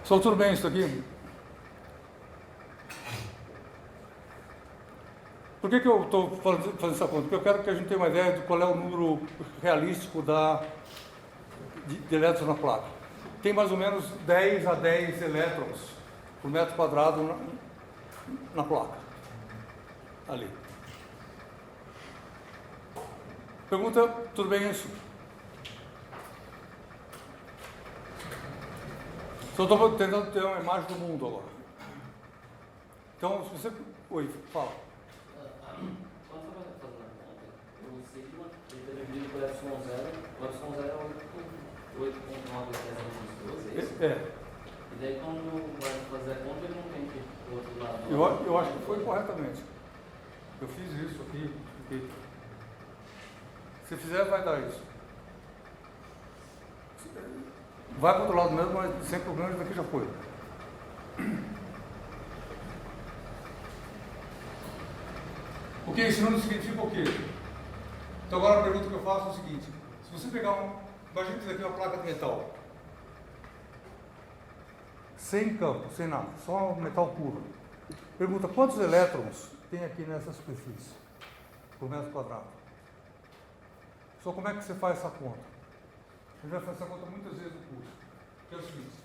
Só tudo bem isso aqui? Por que eu estou fazendo essa conta? Porque eu quero que a gente tenha uma ideia de qual é o número realístico de elétrons na placa. Tem mais ou menos 10 a 10 elétrons por metro quadrado na placa. Ali. Pergunta, tudo bem isso? Só estou tentando ter uma imagem do mundo agora. Então, se você... Oi, fala. Quando você vai fazendo a conta, o sigma ele está dividido por epsilon 0. O epsilon 0 é 8,9 vezes 10 menos 12, é isso? É. E daí quando vai fazer a conta, ele não tem que ir para o outro lado. Eu acho que foi corretamente. Eu fiz isso aqui. Se fizer, vai dar isso. Vai para o outro lado mesmo, mas sem problema, isso daqui já foi. O que isso não significa o quê? Então agora a pergunta que eu faço é o seguinte: se você pegar imagina que isso aqui é uma placa de metal. Sem campo, sem nada, só um metal puro. Pergunta, quantos elétrons tem aqui nessa superfície? Por metro quadrado. Só como é que você faz essa conta? A gente vai fazer essa conta muitas vezes no curso. Que é o seguinte.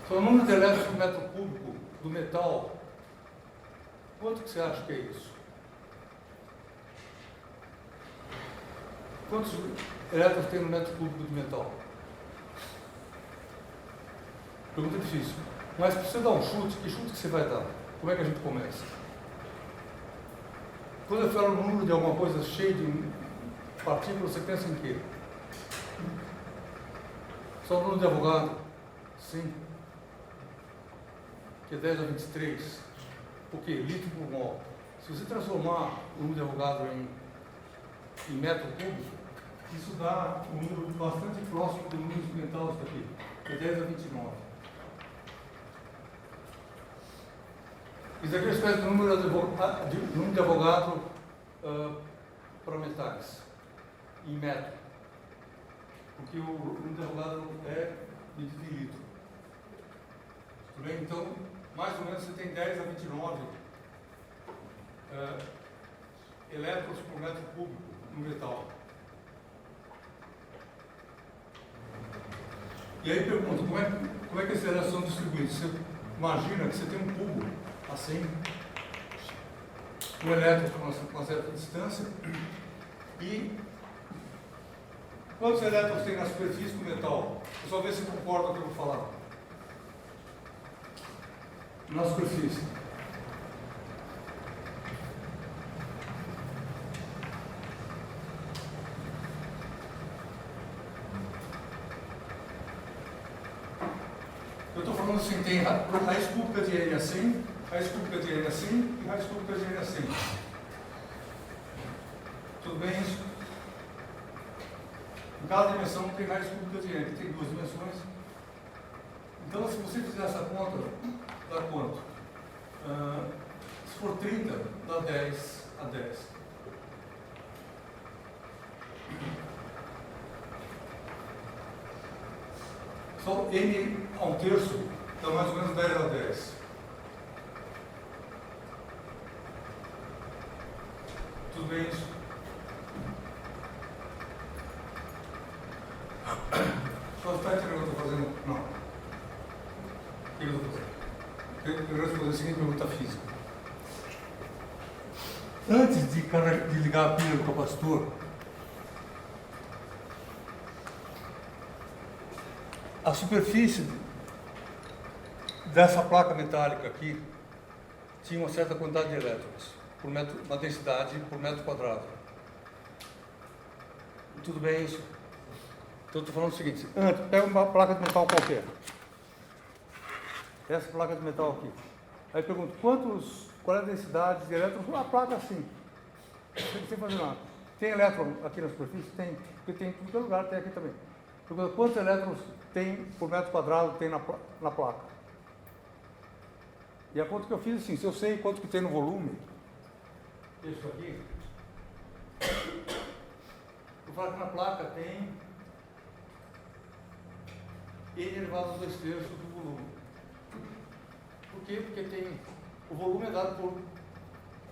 Então, o número de elétrons por metro cúbico do metal, quanto que você acha que é isso? Quantos elétrons tem no metro cúbico de metal? Pergunta difícil. Mas se você dar um chute, que chute que você vai dar? Como é que a gente começa? Quando eu falo no número de alguma coisa cheia de partículas, você pensa em quê? Só o número de Avogadro? Sim. Que é 10 a 23. O quê? Litro por mol. Se você transformar o número de Avogadro em metro cúbico, isso dá um número bastante próximo do número experimental disso aqui, que é 10 a 29. Isso aqui é uma espécie de número de Avogadro para metais, em metro. Porque o número de Avogadro é medido em litro. Tudo bem? Então, mais ou menos você tem 10 a 29 elétrons por metro cúbico no metal. E aí pergunta, como é que esses elétrons são distribuídos? Você imagina que você tem um cubo assim, um elétron com uma certa distância, e quantos elétrons tem na superfície do metal? Eu só ver se concorda com o que eu vou falar. Na superfície. Eu estou falando assim, tem raiz cúbica de N assim, raiz cúbica de N assim e raiz cúbica de N assim. Tudo bem isso? Em cada dimensão tem raiz cúbica de N, tem duas dimensões. Então, se você fizer essa conta, dá quanto? Se for 30, dá 10 a 10. Só N a 1/3 dá mais ou menos 10 a 10. Tudo bem isso? Só está entendendo o que eu estou fazendo? Não. O que eu estou fazendo? Eu vou fazer a seguinte pergunta física. Antes de ligar a pilha do capacitor, a superfície dessa placa metálica aqui tinha uma certa quantidade de elétrons, uma densidade por metro quadrado. Tudo bem isso? Então eu estou falando o seguinte, antes, pega uma placa de metal qualquer. Essa placa de metal aqui. Aí pergunto, qual é a densidade de elétrons? Uma placa assim, sem fazer nada. Tem elétron aqui na superfície? Tem, porque tem em todo lugar, tem aqui também. Pergunto, quantos elétrons tem por metro quadrado tem na placa? E a conta que eu fiz assim, se eu sei quanto que tem no volume, isso aqui, eu falo que na placa tem N elevado a 2/3 do volume. Por quê? Porque tem, o volume é dado por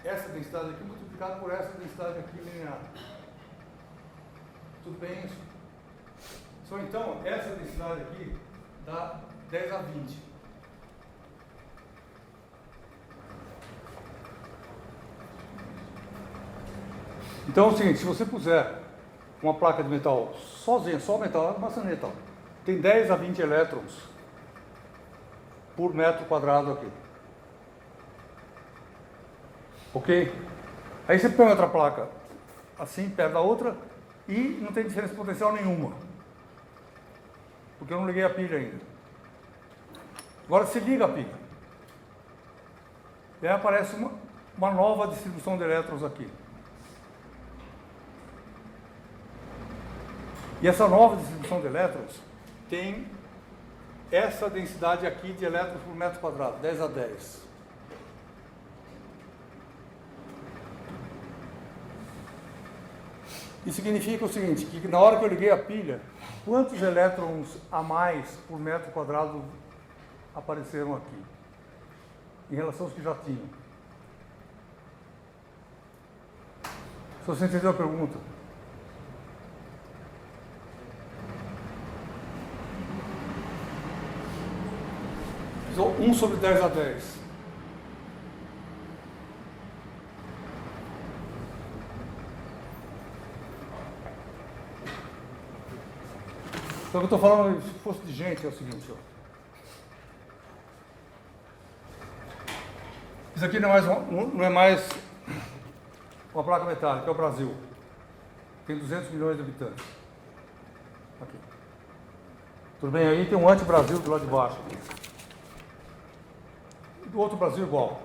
essa densidade aqui multiplicado por essa densidade aqui linear. Tudo bem isso? Só então, essa densidade aqui dá 10 a 20. Então é o seguinte, se você puser uma placa de metal sozinha, só metal, uma maçaneta, tem 10 a 20 elétrons por metro quadrado aqui. Ok? Aí você põe outra placa assim, perto da outra, e não tem diferença potencial nenhuma. Porque eu não liguei a pilha ainda. Agora se liga a pilha. E aí aparece uma nova distribuição de elétrons aqui. E essa nova distribuição de elétrons tem essa densidade aqui de elétrons por metro quadrado, 10 a 10. Isso significa o seguinte, que na hora que eu liguei a pilha, quantos elétrons a mais por metro quadrado apareceram aqui, em relação aos que já tinham? Se você entendeu a pergunta. Então, 1 sobre 10 a 10. Então, o que eu estou falando, se fosse de gente, é o seguinte, ó. Isso aqui não é mais uma placa metálica, é o Brasil. Tem 200 milhões de habitantes. Aqui. Tudo bem? Aí tem um anti-Brasil do lado de baixo. E do outro Brasil igual.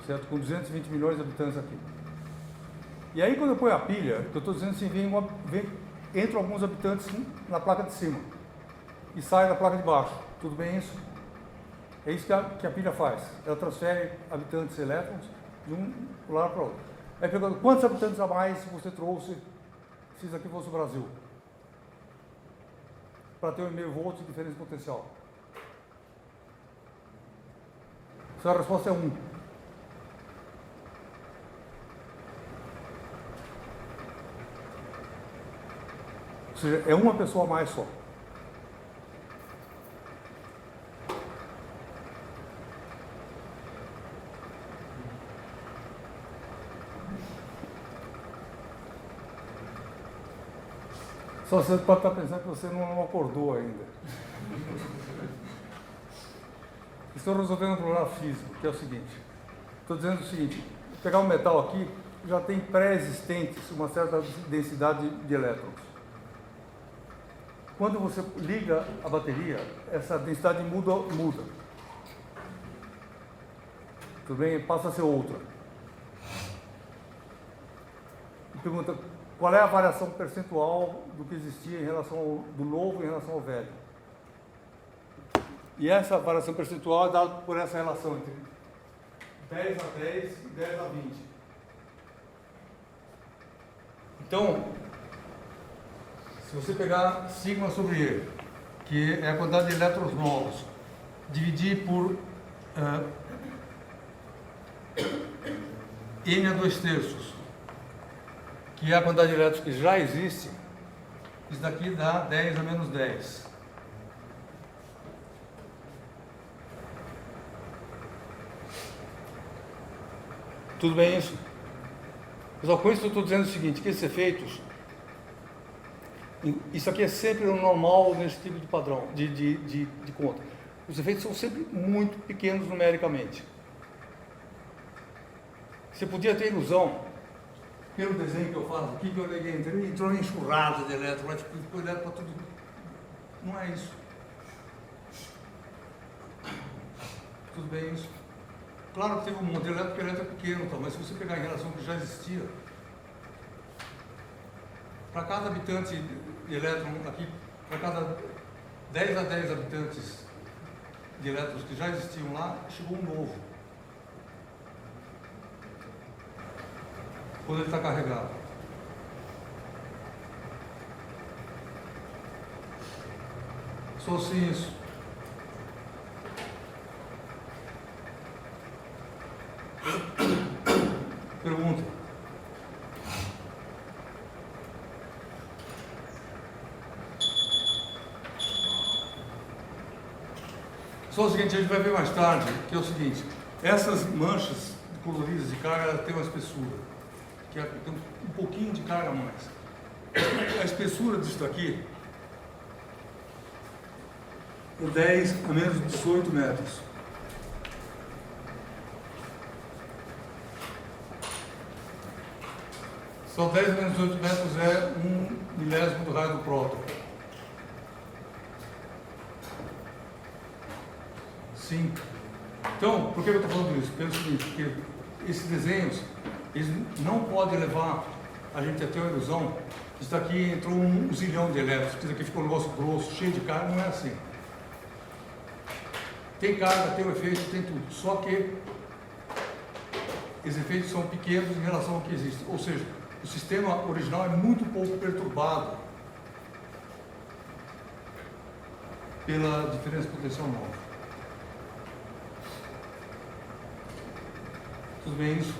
Certo? Com 220 milhões de habitantes aqui. E aí quando eu ponho a pilha, que eu estou dizendo assim, entram alguns habitantes na placa de cima. E sai da placa de baixo. Tudo bem isso? É isso que a pilha faz. Ela transfere habitantes elétrons de um lado para o outro. Aí pergunta, quantos habitantes a mais você trouxe se isso aqui fosse o Brasil? Para ter 1,5 volts de diferença potencial. Se a resposta é 1. Ou seja, é uma pessoa a mais só. Só você pode estar pensando que você não acordou ainda. Estou resolvendo um problema físico, que é o seguinte. Estou dizendo o seguinte, pegar um metal aqui, já tem pré-existentes uma certa densidade de elétrons. Quando você liga a bateria, essa densidade muda. Tudo bem? Passa a ser outra. E pergunta, qual é a variação percentual do que existia em relação do novo em relação ao velho? E essa variação percentual é dada por essa relação entre 10 a 10 e 10 a 20. Então, se você pegar sigma sobre E, que é a quantidade de elétrons novos, dividir por N a 2/3, que é a quantidade de elétrons que já existe, isso daqui dá 10 a menos 10. Tudo bem isso? Pessoal, com isso eu estou dizendo o seguinte, que esses efeitos, isso aqui é sempre o normal nesse tipo de padrão, de conta. Os efeitos são sempre muito pequenos numericamente. Você podia ter ilusão, pelo desenho que eu faço aqui, que eu liguei, entrou uma enxurrada de elétrons, mas ficou elétron para tudo. Não é isso. Tudo bem isso? Claro que teve um monte de elétron, porque o elétron é pequeno, tá? Mas se você pegar em relação ao que já existia, para cada habitante de elétron aqui, para cada 10 a 10 habitantes de elétrons que já existiam lá, chegou um novo. Quando ele está carregado. Só assim isso. Pergunta. Só o seguinte, a gente vai ver mais tarde, que é o seguinte, essas manchas coloridas de carga, elas têm uma espessura, que tem um pouquinho de carga a mais. A espessura disso daqui é 10 a menos 18 metros. Só 10 a menos 18 metros é 1/1000 do raio do próton. Sim. Então, por que eu estou falando isso? Pelo seguinte, porque esses desenhos, eles não podem levar a gente a ter uma ilusão que isso daqui entrou 1 zilhão de elétrons, que isso daqui ficou um negócio grosso, cheio de carga, não é assim. Tem carga, tem o efeito, tem tudo. Só que esses efeitos são pequenos em relação ao que existe. Ou seja, o sistema original é muito pouco perturbado pela diferença potencial nova. Tudo bem isso?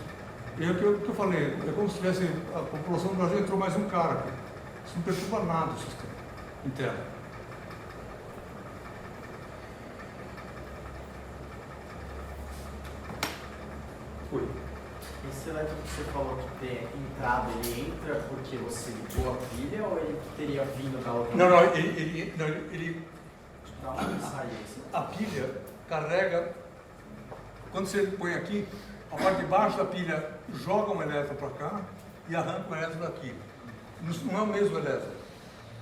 E é o que eu falei, é como se tivesse a população do Brasil entrou mais um cara aqui. Isso não perturba nada o sistema interno. Oi. Esse elétron que você falou que tem entrada, ele entra porque você ligou a pilha ou ele teria vindo da outra? Não, ele Da onde sai isso? a pilha carrega, quando você põe aqui, a parte de baixo da pilha joga um elétron para cá e arranca um elétron daqui. Não é o mesmo elétron.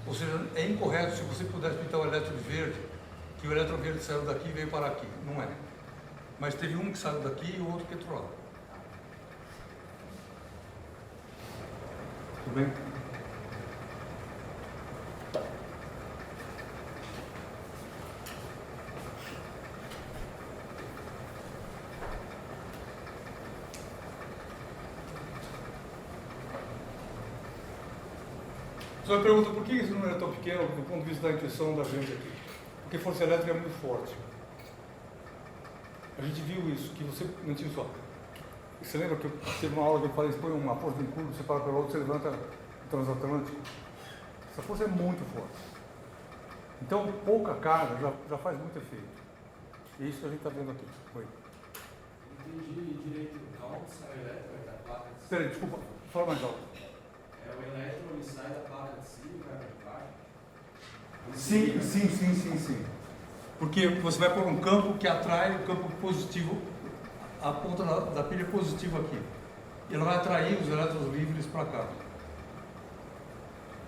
Ou seja, é incorreto se você pudesse pintar o elétron de verde, que o elétron verde saiu daqui e veio para aqui. Não é. Mas teve um que saiu daqui e o outro que entrou lá. Tudo bem? Só me pergunta por que esse número é tão pequeno do ponto de vista da intuição da gente aqui? Porque força elétrica é muito forte. A gente viu isso, que você não tinha só. Você lembra que teve uma aula que eu falei, você põe uma força em curva, você para pela outra, você levanta o transatlântico? Essa força é muito forte. Então, pouca carga já faz muito efeito. E é isso que a gente está vendo aqui. Oi. Entendi direito. Onde sai o elétron da placa de cima? Espera aí, desculpa, fala mais alto. O elétron ele sai da placa de cima e vai para baixo? Sim, sim, sim, sim, sim. Porque você vai pôr um campo que atrai o campo positivo, a ponta da pilha positiva aqui. E ela vai atrair os elétrons livres para cá.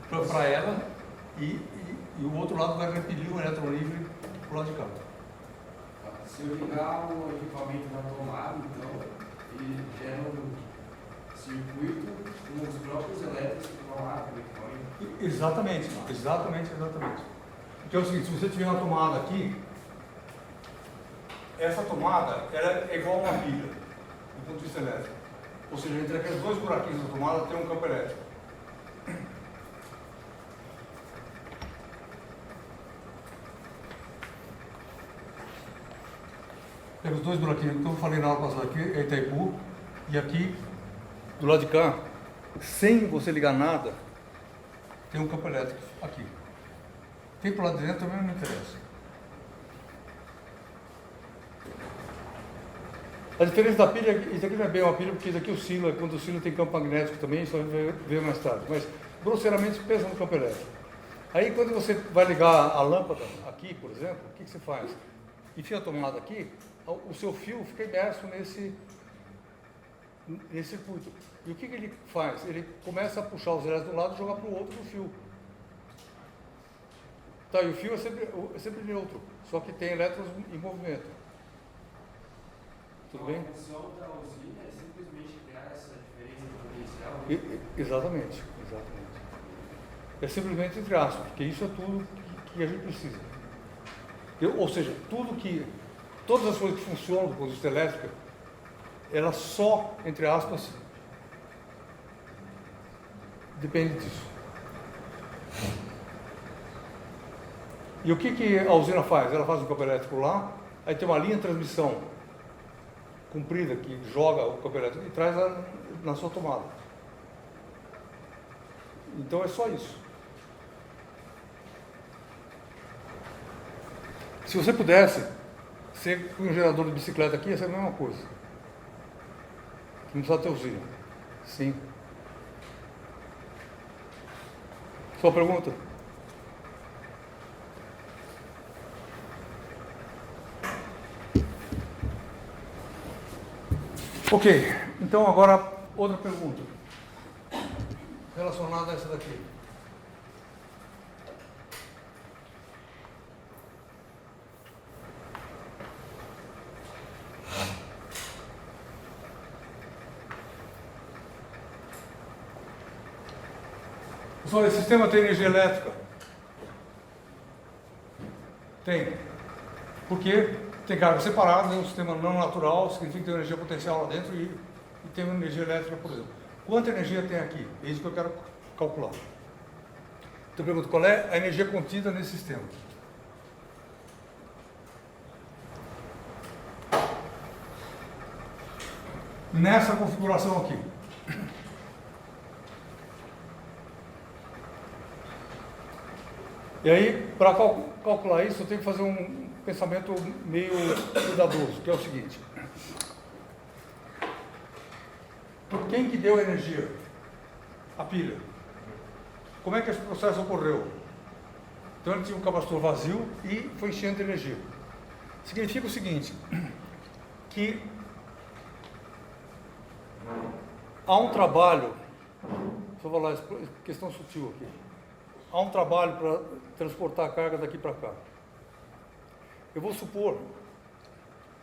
Para ela, e o outro lado vai repelir o elétron livre para o lado de cá. Se eu ligar o equipamento na tomada, então, ele gera um circuito com os próprios elétrons que vão lá para o equipamento. Exatamente, exatamente, exatamente. Porque é o seguinte, se você tiver uma tomada aqui, essa tomada ela é igual a uma pilha, do ponto de vista elétrico. Ou seja, entre aqueles dois buraquinhos da tomada tem um campo elétrico. Pega os dois buraquinhos que eu falei na aula passada aqui, é Itaipu, e aqui, do lado de cá, sem você ligar nada, tem um campo elétrico aqui. Tem para lá de dentro também não interessa. A diferença da pilha, isso aqui não é bem uma pilha, porque isso aqui o silo, quando o silo tem campo magnético também, isso vai ver mais tarde. Mas, grosseiramente, pensa no campo elétrico. Aí, quando você vai ligar a lâmpada aqui, por exemplo, o que você faz? Enfia a tomada aqui, o seu fio fica imerso nesse circuito. E o que ele faz? Ele começa a puxar os elétrons de um lado e jogar para o outro do fio. Tá, e o fio é sempre neutro, só que tem elétrons em movimento. Tudo bem? A função da usina é simplesmente criar essa diferença de potencial. Exatamente, exatamente. É simplesmente entre aspas, porque isso é tudo que a gente precisa. Ou seja, todas as coisas que funcionam do ponto de vista elétrico, elas só, entre aspas, dependem disso. E o que a usina faz? Ela faz um campo elétrico lá, aí tem uma linha de transmissão comprida que joga o campo elétrico e traz na sua tomada. Então é só isso. Se você pudesse ser um gerador de bicicleta aqui, ia ser a mesma coisa. Não precisa ter usina. Sim. Sua pergunta? Ok, então agora outra pergunta relacionada a essa daqui. Pessoal, esse sistema tem energia elétrica? Tem. Por quê? Tem carga separada, é um sistema não natural, significa que tem energia potencial lá dentro e tem uma energia elétrica, por exemplo. Quanta energia tem aqui? É isso que eu quero calcular. Então eu pergunto, qual é a energia contida nesse sistema? Nessa configuração aqui. E aí, para calcular isso, eu tenho que fazer um pensamento meio cuidadoso, que é o seguinte. Por quem que deu a energia? A pilha. Como é que esse processo ocorreu? Então ele tinha um capacitor vazio e foi enchendo de energia. Significa o seguinte, que há um trabalho, deixa eu falar, questão sutil aqui. Há um trabalho para transportar a carga daqui para cá. Eu vou supor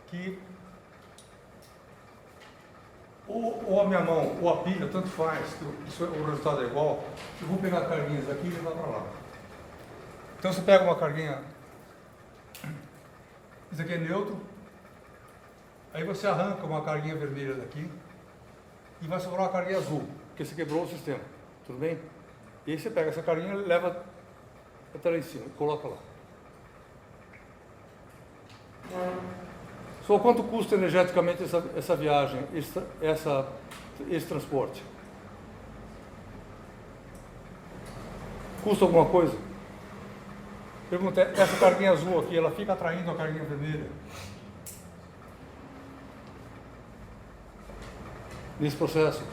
que ou a minha mão ou a pilha, tanto faz, que o resultado é igual, eu vou pegar carguinhas daqui e levar para lá. Então você pega uma carguinha, isso aqui é neutro, aí você arranca uma carguinha vermelha daqui e vai sobrar uma carguinha azul, porque você quebrou o sistema, tudo bem? E aí você pega essa carguinha e leva até lá em cima, e coloca lá. Só quanto custa energeticamente essa viagem, esse transporte? Custa alguma coisa? Pergunta, essa carguinha azul aqui, ela fica atraindo a carguinha vermelha? Nesse processo?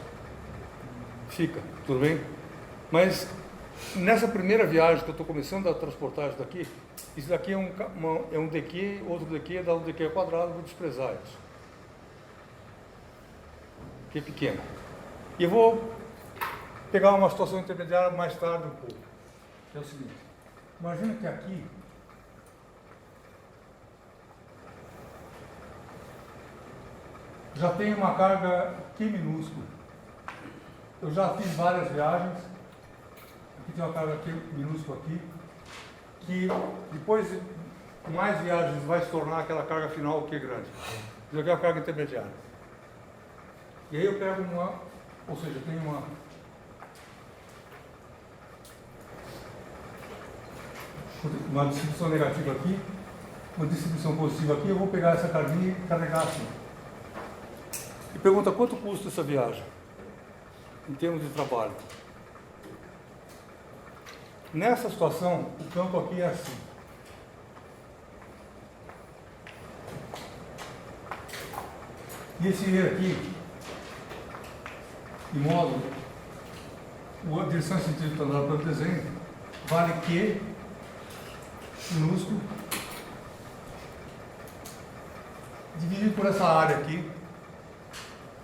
Fica, tudo bem? Mas Nessa primeira viagem que eu estou começando a transportar isso daqui é um dq, outro dq, dá um dq ao quadrado, vou desprezar isso. Que é pequeno. E eu vou pegar uma situação intermediária mais tarde um pouco. Que é o seguinte, imagina que aqui já tem uma carga Q minúscula. Eu já fiz várias viagens. Aqui tem uma carga Q minúscula aqui, que depois de mais viagens vai se tornar aquela carga final Q grande. Isso aqui é a carga intermediária. E aí eu pego ou seja, tem uma distribuição negativa aqui, uma distribuição positiva aqui, eu vou pegar essa carguinha e carregar assim. E pergunta quanto custa essa viagem, em termos de trabalho. Nessa situação, o campo aqui é assim. E esse E aqui, de modo, a direção científica dada pelo desenho, vale Q minúsculo dividido por essa área aqui,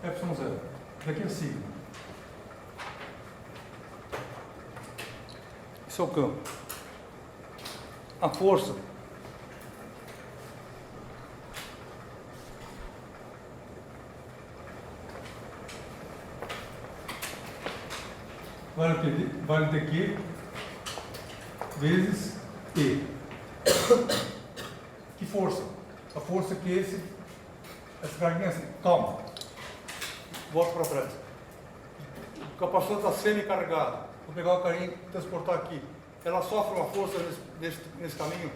ε0. Daqui é sigma. Esse é o campo. A força vale dq vezes E. Que força? A força que essa carguinha assim, calma, volta para trás. O capacitor está semi-carregado. Vou pegar o carrinho e transportar aqui. Ela sofre uma força nesse caminho?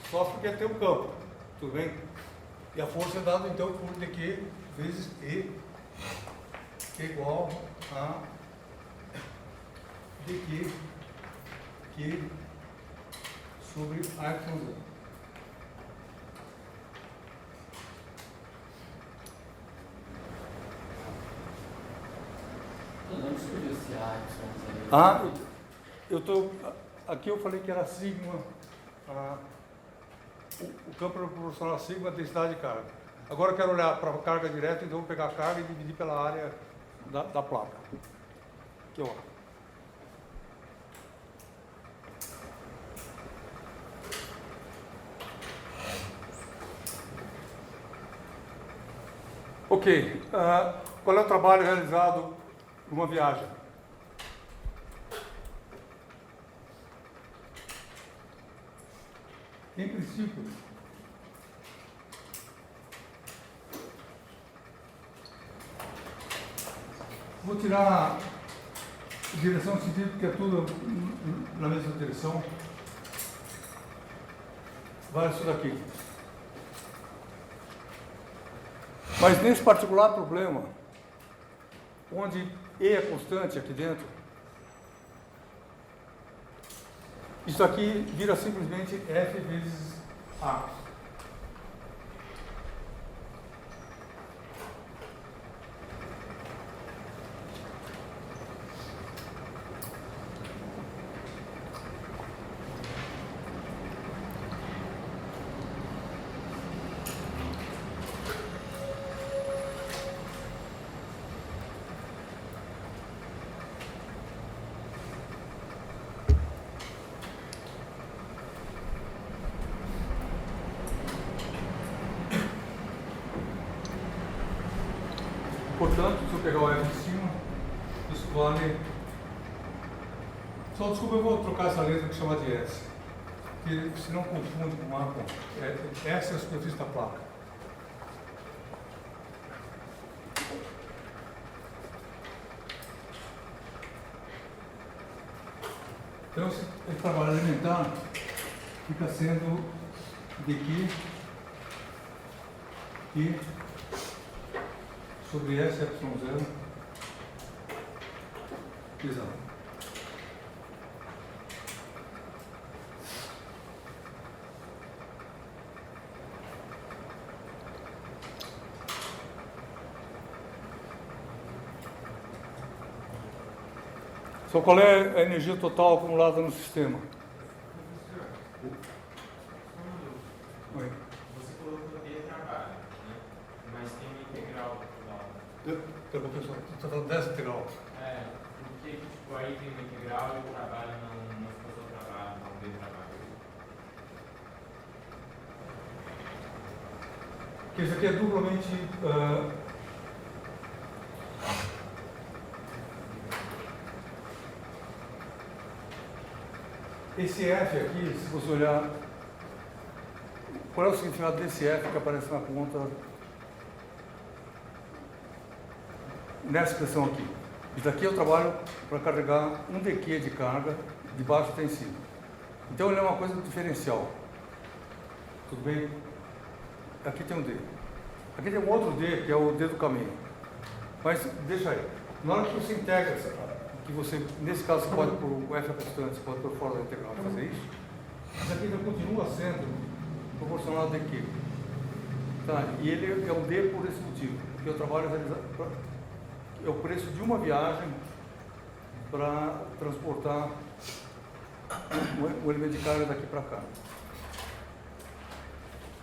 Sofre porque tem um campo, tudo bem? E a força é dada então por dq vezes E, que é igual a dq Q sobre y0. Não surgiu esse A, aqui eu falei que era sigma, o campo era proporcional a sigma, a densidade de carga. Agora eu quero olhar para a carga direta, então eu vou pegar a carga e dividir pela área da placa. Aqui, ó. Ok, qual é o trabalho realizado numa viagem? Em princípio, vou tirar a direção científica, que é tudo na mesma direção. Vai isso daqui. Mas nesse particular problema, onde E é constante aqui dentro, isso aqui vira simplesmente F vezes A. Portanto, se eu pegar o F de cima, isso vale... Só desculpa, eu vou trocar essa letra que chama de S. Porque se não confunde com A, S é a superfície da placa. Então, esse trabalho elementar fica sendo dq Q sobre S ε0. Exato. Só qual é a energia total acumulada no sistema? Oi. Você colocou de trabalho, né? Mas tem uma integral lá. Professor, você está falando dessa integral? É, porque tipo, aí tem uma integral e o trabalho não ficou só trabalho, não de trabalho. Porque isso aqui é duplamente esse F aqui, se você olhar, qual é o significado desse F que aparece na conta nessa expressão aqui? Isso daqui eu trabalho para carregar um dq de carga de baixo até em cima. Então ele é uma coisa diferencial. Tudo bem? Aqui tem um D. Aqui tem um outro D, que é o D do caminho. Mas deixa aí. Na hora que você integra, que você, nesse caso, você pode pôr o F constante, você pode pôr fora da integral e fazer isso. Isso aqui ainda continua sendo proporcional a dq. Tá? E ele é um D por esse motivo. Porque eu trabalho é o preço de uma viagem para transportar o elemento de carga daqui para cá.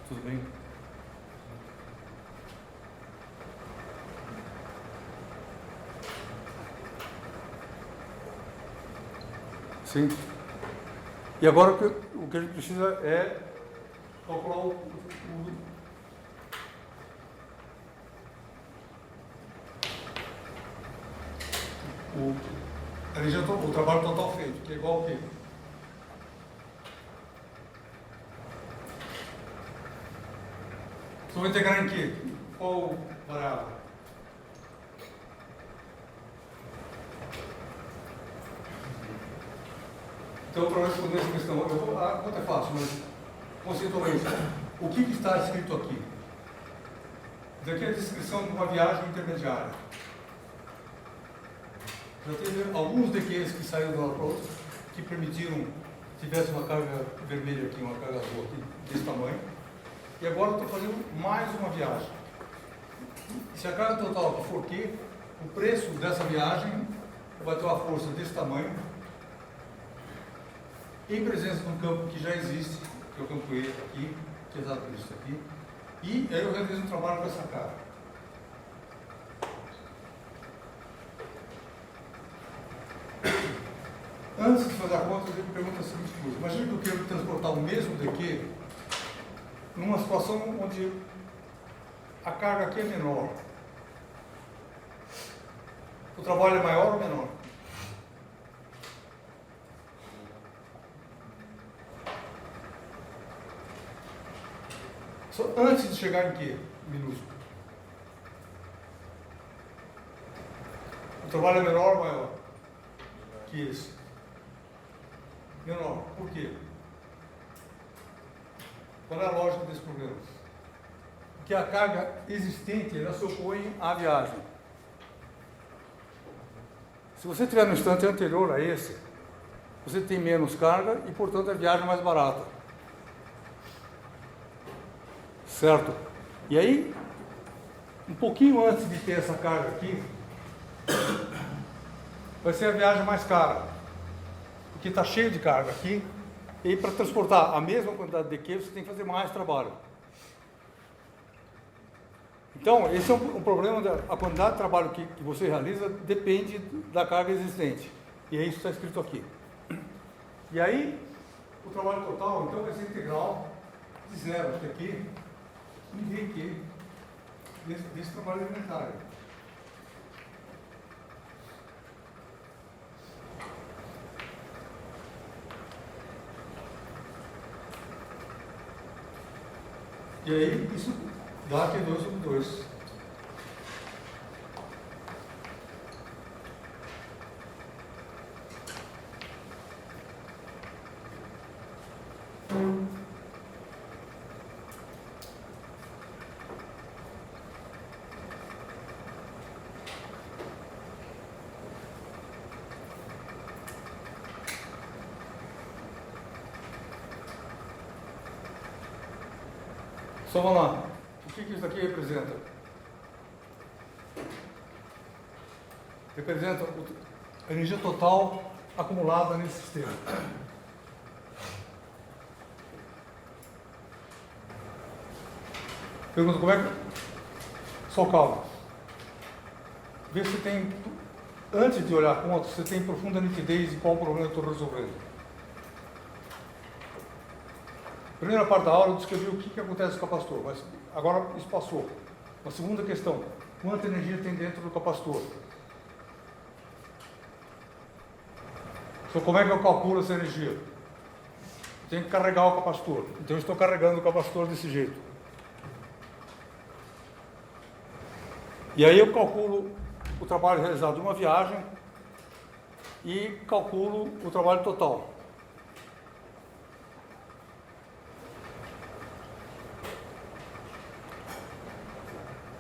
Tudo bem? Sim. E agora o que a gente precisa é calcular o trabalho total feito, que é igual ao quê? Então vou integrar em quê? Qual variável? Então, para responder essa questão, a conta é fácil, mas conceitualmente, o que está escrito aqui? Isso aqui é a descrição de uma viagem intermediária. Já teve alguns DQs que saíram de uma para outra, que permitiram que tivesse uma carga vermelha aqui, uma carga azul aqui, desse tamanho. E agora eu estou fazendo mais uma viagem. Se a carga total for Q, o preço dessa viagem vai ter uma força desse tamanho, em presença de um campo que já existe, que é o campo E aqui, que é exatamente isso aqui, e aí eu realizo um trabalho com essa carga. Antes de fazer a conta, eu pergunto a seguinte coisa: imagina que eu quero transportar o mesmo DQ numa situação onde a carga aqui é menor. O trabalho é maior ou menor? Só antes de chegar em quê? Minúsculo. O trabalho é menor ou maior que esse? Menor. Por quê? Qual é a lógica desse problema? Porque a carga existente ela se opõe à viagem. Se você estiver no instante anterior a esse, você tem menos carga e, portanto, a viagem é mais barata. Certo? E aí, um pouquinho antes de ter essa carga aqui, vai ser a viagem mais cara. Porque está cheio de carga aqui. E para transportar a mesma quantidade de Q, você tem que fazer mais trabalho. Então, esse é um problema, a quantidade de trabalho que você realiza depende da carga existente. E é isso que está escrito aqui. E aí, o trabalho total, então, vai ser integral de zero até aqui, em dq, desse trabalho elementar. E aí, isso dá Q2 sobre 2. Então vamos lá. O que isso aqui representa? Representa a energia total acumulada nesse sistema. Pergunta, como é que... Só calma. Vê se tem... Antes de olhar a conta, você tem profunda nitidez de qual problema eu estou resolvendo. Primeira parte da aula eu descrevi o que acontece com o capacitor, mas agora isso passou. A segunda questão, quanta energia tem dentro do capacitor? Então, como é que eu calculo essa energia? Eu tenho que carregar o capacitor. Então, eu estou carregando o capacitor desse jeito. E aí eu calculo o trabalho realizado em uma viagem e calculo o trabalho total.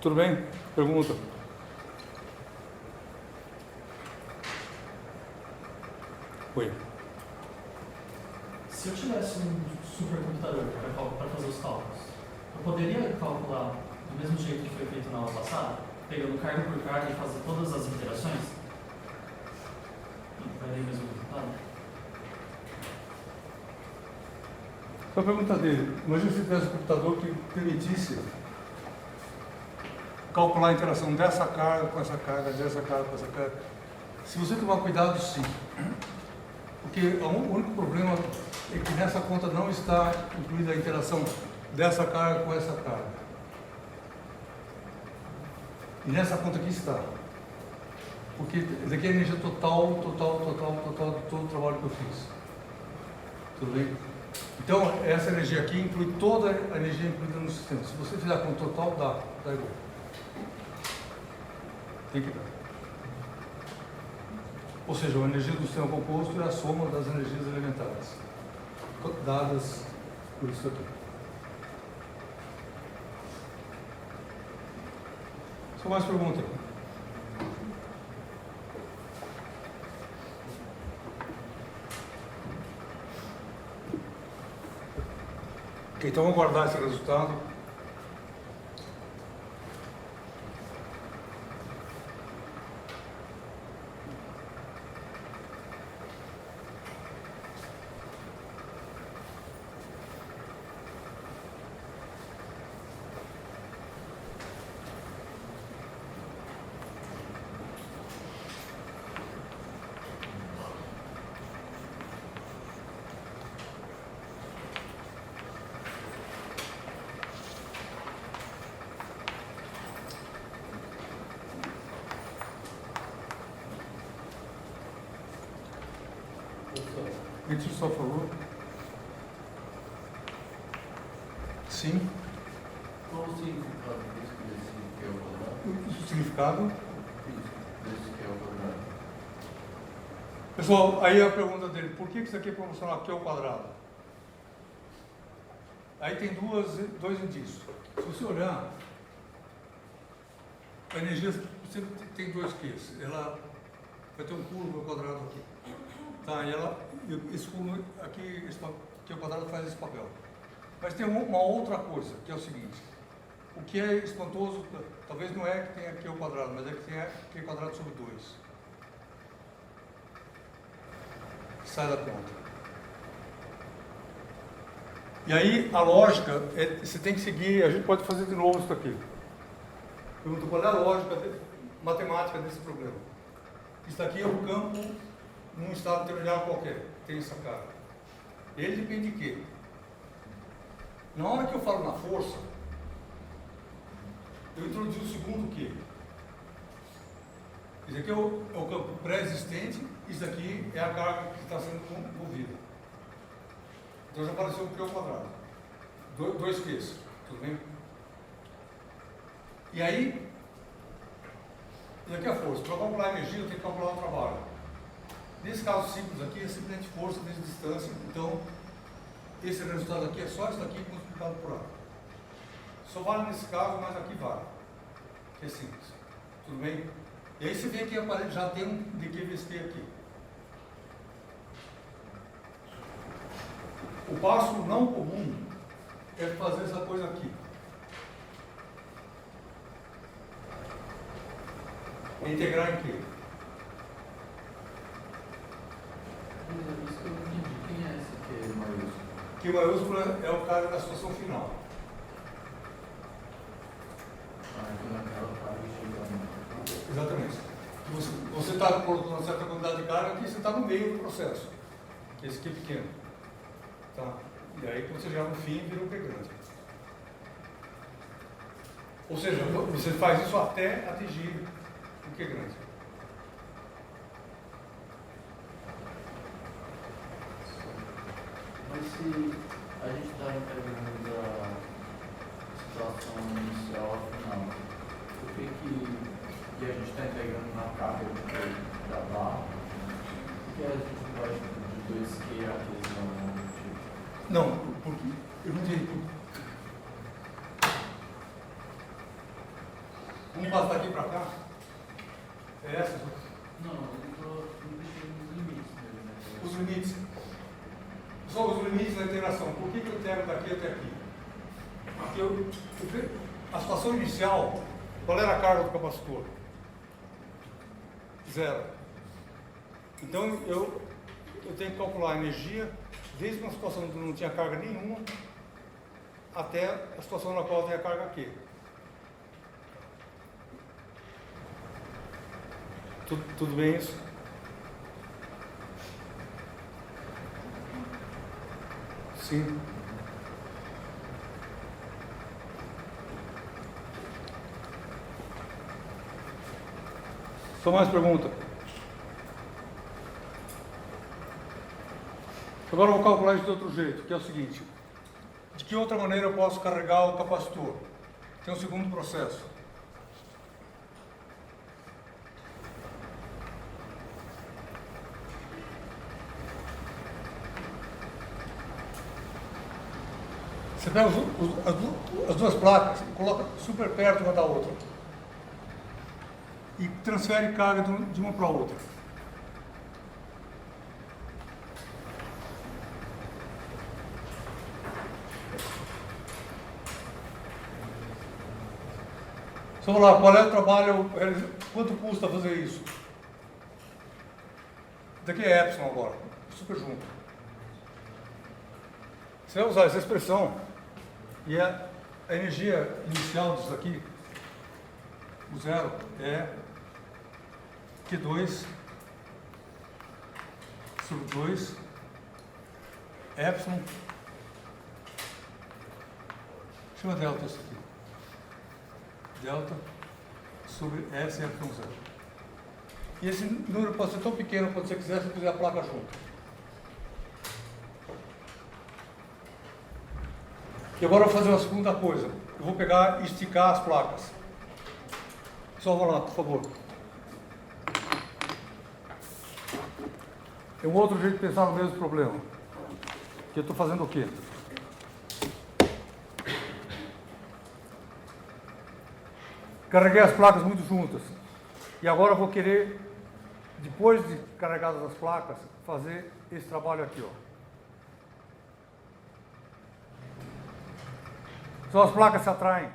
Tudo bem? Pergunta. Oi. Se eu tivesse um supercomputador para fazer os cálculos, eu poderia calcular do mesmo jeito que foi feito na aula passada, pegando carga por carga e fazer todas as interações? E vai dar o mesmo resultado? Só a pergunta dele. Imagina se tivesse um computador que permitisse calcular a interação dessa carga com essa carga, dessa carga com essa carga. Se você tomar cuidado, sim. Porque o único problema é que nessa conta não está incluída a interação dessa carga com essa carga. E nessa conta aqui está. Porque isso aqui é a energia total de todo o trabalho que eu fiz. Tudo bem? Então, essa energia aqui inclui toda a energia incluída no sistema. Se você fizer a conta total, dá igual. Tem que dar. Ou seja, a energia do sistema composto é a soma das energias elementares, dadas por isso aqui. Só mais pergunta? Ok, então vamos guardar esse resultado. Isso só falou? Sim. Qual o significado desse que é o quadrado? O significado? Desse que é o quadrado. Pessoal, aí a pergunta dele, por que isso aqui é proporcional aqui ao quadrado? Aí tem dois indícios. Se você olhar, a energia sempre tem dois Qs. Ela vai ter um curvo ao quadrado aqui. Tá, e esse curvo aqui, que o quadrado faz esse papel. Mas tem uma outra coisa, que é o seguinte. O que é espantoso, talvez não é que tem aqui ao quadrado, mas é que tem aqui ao quadrado sobre 2. Que sai da conta. E aí a lógica, você tem que seguir, a gente pode fazer de novo isso aqui. Pergunta, qual é a lógica matemática desse problema? Isso aqui é o campo num estado terminal qualquer, tem essa carga. Ele depende de quê? Na hora que eu falo na força, eu introduzi o segundo Q. Isso aqui é o campo pré-existente, isso aqui é a carga que está sendo movida. Então já apareceu o Q ao quadrado. Dois Qs, tudo bem? E aí, isso aqui é a força. Para calcular a energia, eu tenho que calcular o trabalho. Nesse caso simples aqui, é simplesmente força vezes distância. Então, esse resultado aqui é só isso aqui multiplicado por A. Só vale nesse caso, mas aqui vale. Que é simples. Tudo bem? E aí você vê que já tem um dQ vezes P aqui. O passo não comum é fazer essa coisa aqui. É integrar em quê? Q maiúsculo. Q maiúsculo é o cara da situação final. Quando aquela carga chega. Exatamente. Você está colocando uma certa quantidade de carga aqui, você está no meio do processo. Esse aqui é pequeno. Tá? E aí, quando você chegar no fim, vira um P grande. Ou seja, você faz isso até atingir o Q grande. Mas se a gente está integrando da situação inicial ao final, por que a gente está integrando na carga da barra? Por que a gente vai de 2Q a aquisição? Não, porque eu não entendi. Vamos passar daqui para cá? É essa? Não, eu estou mexendo nos limites mesmo, né? Os limites. Só os limites da interação. Por que eu integro daqui até aqui? Aqui a situação inicial, qual era a carga do capacitor? 0. Então eu tenho que calcular a energia desde uma situação onde não tinha carga nenhuma até a situação na qual tem a carga aqui. Tudo bem isso? Sim. Só mais pergunta. Agora eu vou calcular isso de outro jeito, que é o seguinte. De que outra maneira eu posso carregar o capacitor? Tem um segundo processo. Você pega as duas placas e coloca super perto uma da outra. E transfere carga de uma para a outra. Então vamos lá, qual é o trabalho, quanto custa fazer isso? Daqui é epsilon agora, super junto. Você vai usar essa expressão e a energia inicial disso aqui, o zero, é Q2 sobre 2 epsilon, chama delta isso aqui, delta sobre S epsilon zero. E esse número pode ser tão pequeno quanto você quiser se puser a placa junto. E agora eu vou fazer uma segunda coisa. Eu vou pegar e esticar as placas. Só vou lá, por favor. Tem um outro jeito de pensar no mesmo problema. Que eu estou fazendo o quê? Carreguei as placas muito juntas. E agora eu vou querer, depois de carregadas as placas, fazer esse trabalho aqui, ó. Então as placas se atraem.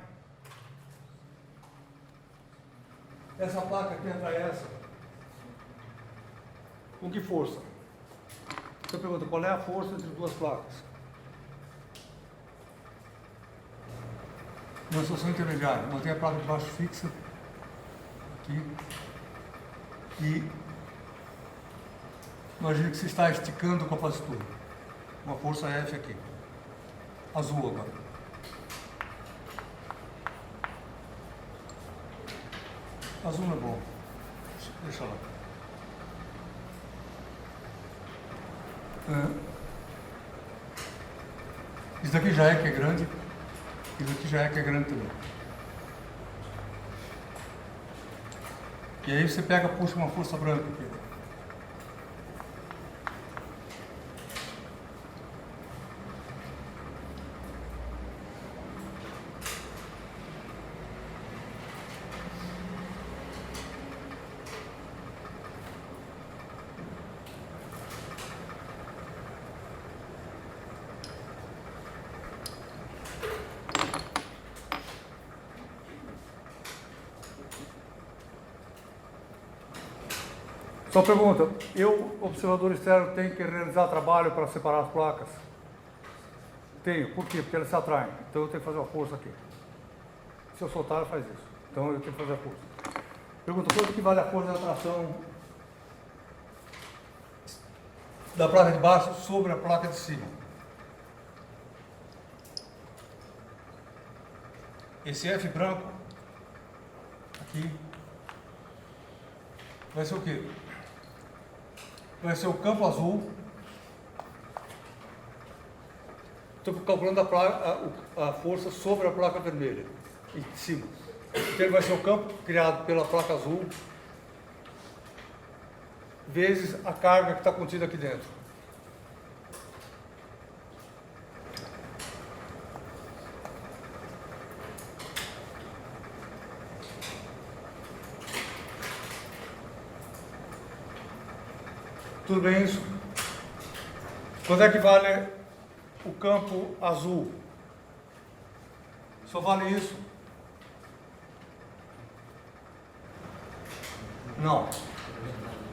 Essa placa aqui atrai essa. Com que força? Você pergunta, qual é a força entre duas placas? Uma situação intermediária. Mantém a placa de baixo fixa. Aqui. E imagine que você está esticando o capacitor. Uma força F aqui. Azul agora. Azul não é bom. Deixa lá. Isso daqui já é que é grande. Isso aqui já é que é grande também. E aí você pega, puxa uma força branca aqui. Só pergunta, eu, observador externo, tenho que realizar trabalho para separar as placas? Tenho. Por quê? Porque elas se atraem. Então eu tenho que fazer uma força aqui. Se eu soltar, ela faz isso. Então eu tenho que fazer a força. Pergunta, quanto que vale a força de atração da placa de baixo sobre a placa de cima? Esse F branco aqui vai ser o quê? Vai ser o campo azul. Estou calculando a força sobre a placa vermelha, em cima. Então ele vai ser o campo criado pela placa azul vezes a carga que está contida aqui dentro. Tudo bem isso? Quanto é que vale o campo azul? Só vale isso? Não.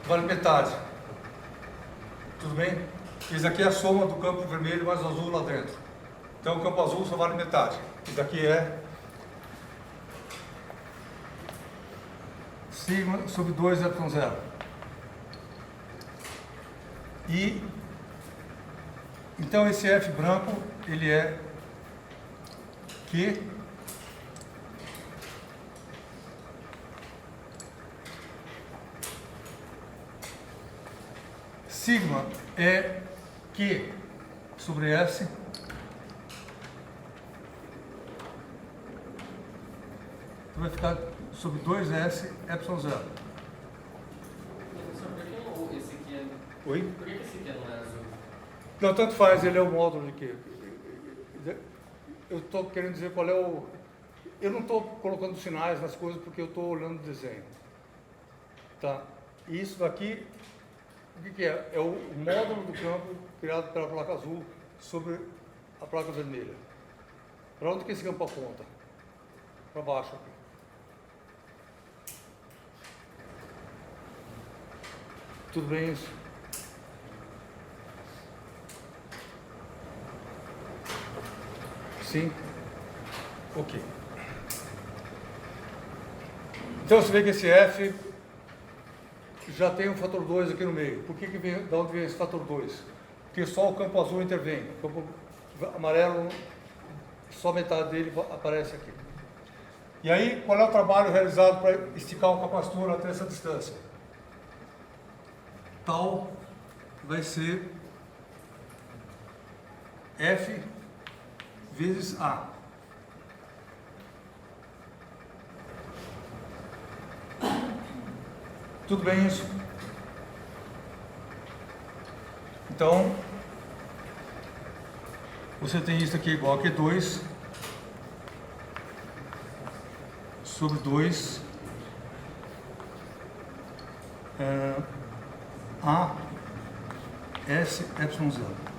Vale metade. Tudo bem? Isso aqui é a soma do campo vermelho mais o azul lá dentro. Então o campo azul só vale metade. Isso aqui é sigma sobre 2ε0. E então esse F branco, ele é Q sigma é Q sobre S então vai ficar sobre 2S ε0. Professor, por que esse aqui é... Oi? Por que esse aqui não é azul? Não, tanto faz, ele é o módulo de Q. Eu estou querendo dizer qual é o... Eu não estou colocando sinais nas coisas porque eu estou olhando o desenho. Tá? E isso daqui, o que é? É o módulo do campo criado pela placa azul sobre a placa vermelha. Para onde que esse campo aponta? Para baixo aqui. Tudo bem isso? Sim? Ok. Então você vê que esse F já tem um fator 2 aqui no meio. Por que vem, de onde vem esse fator 2? Porque só o campo azul intervém. O campo amarelo, só metade dele aparece aqui. E aí, qual é o trabalho realizado para esticar o capacitor até essa distância? Tal vai ser F vezes A. Tudo bem isso? Então, você tem isso aqui igual a Q2 sobre 2 A S ε0.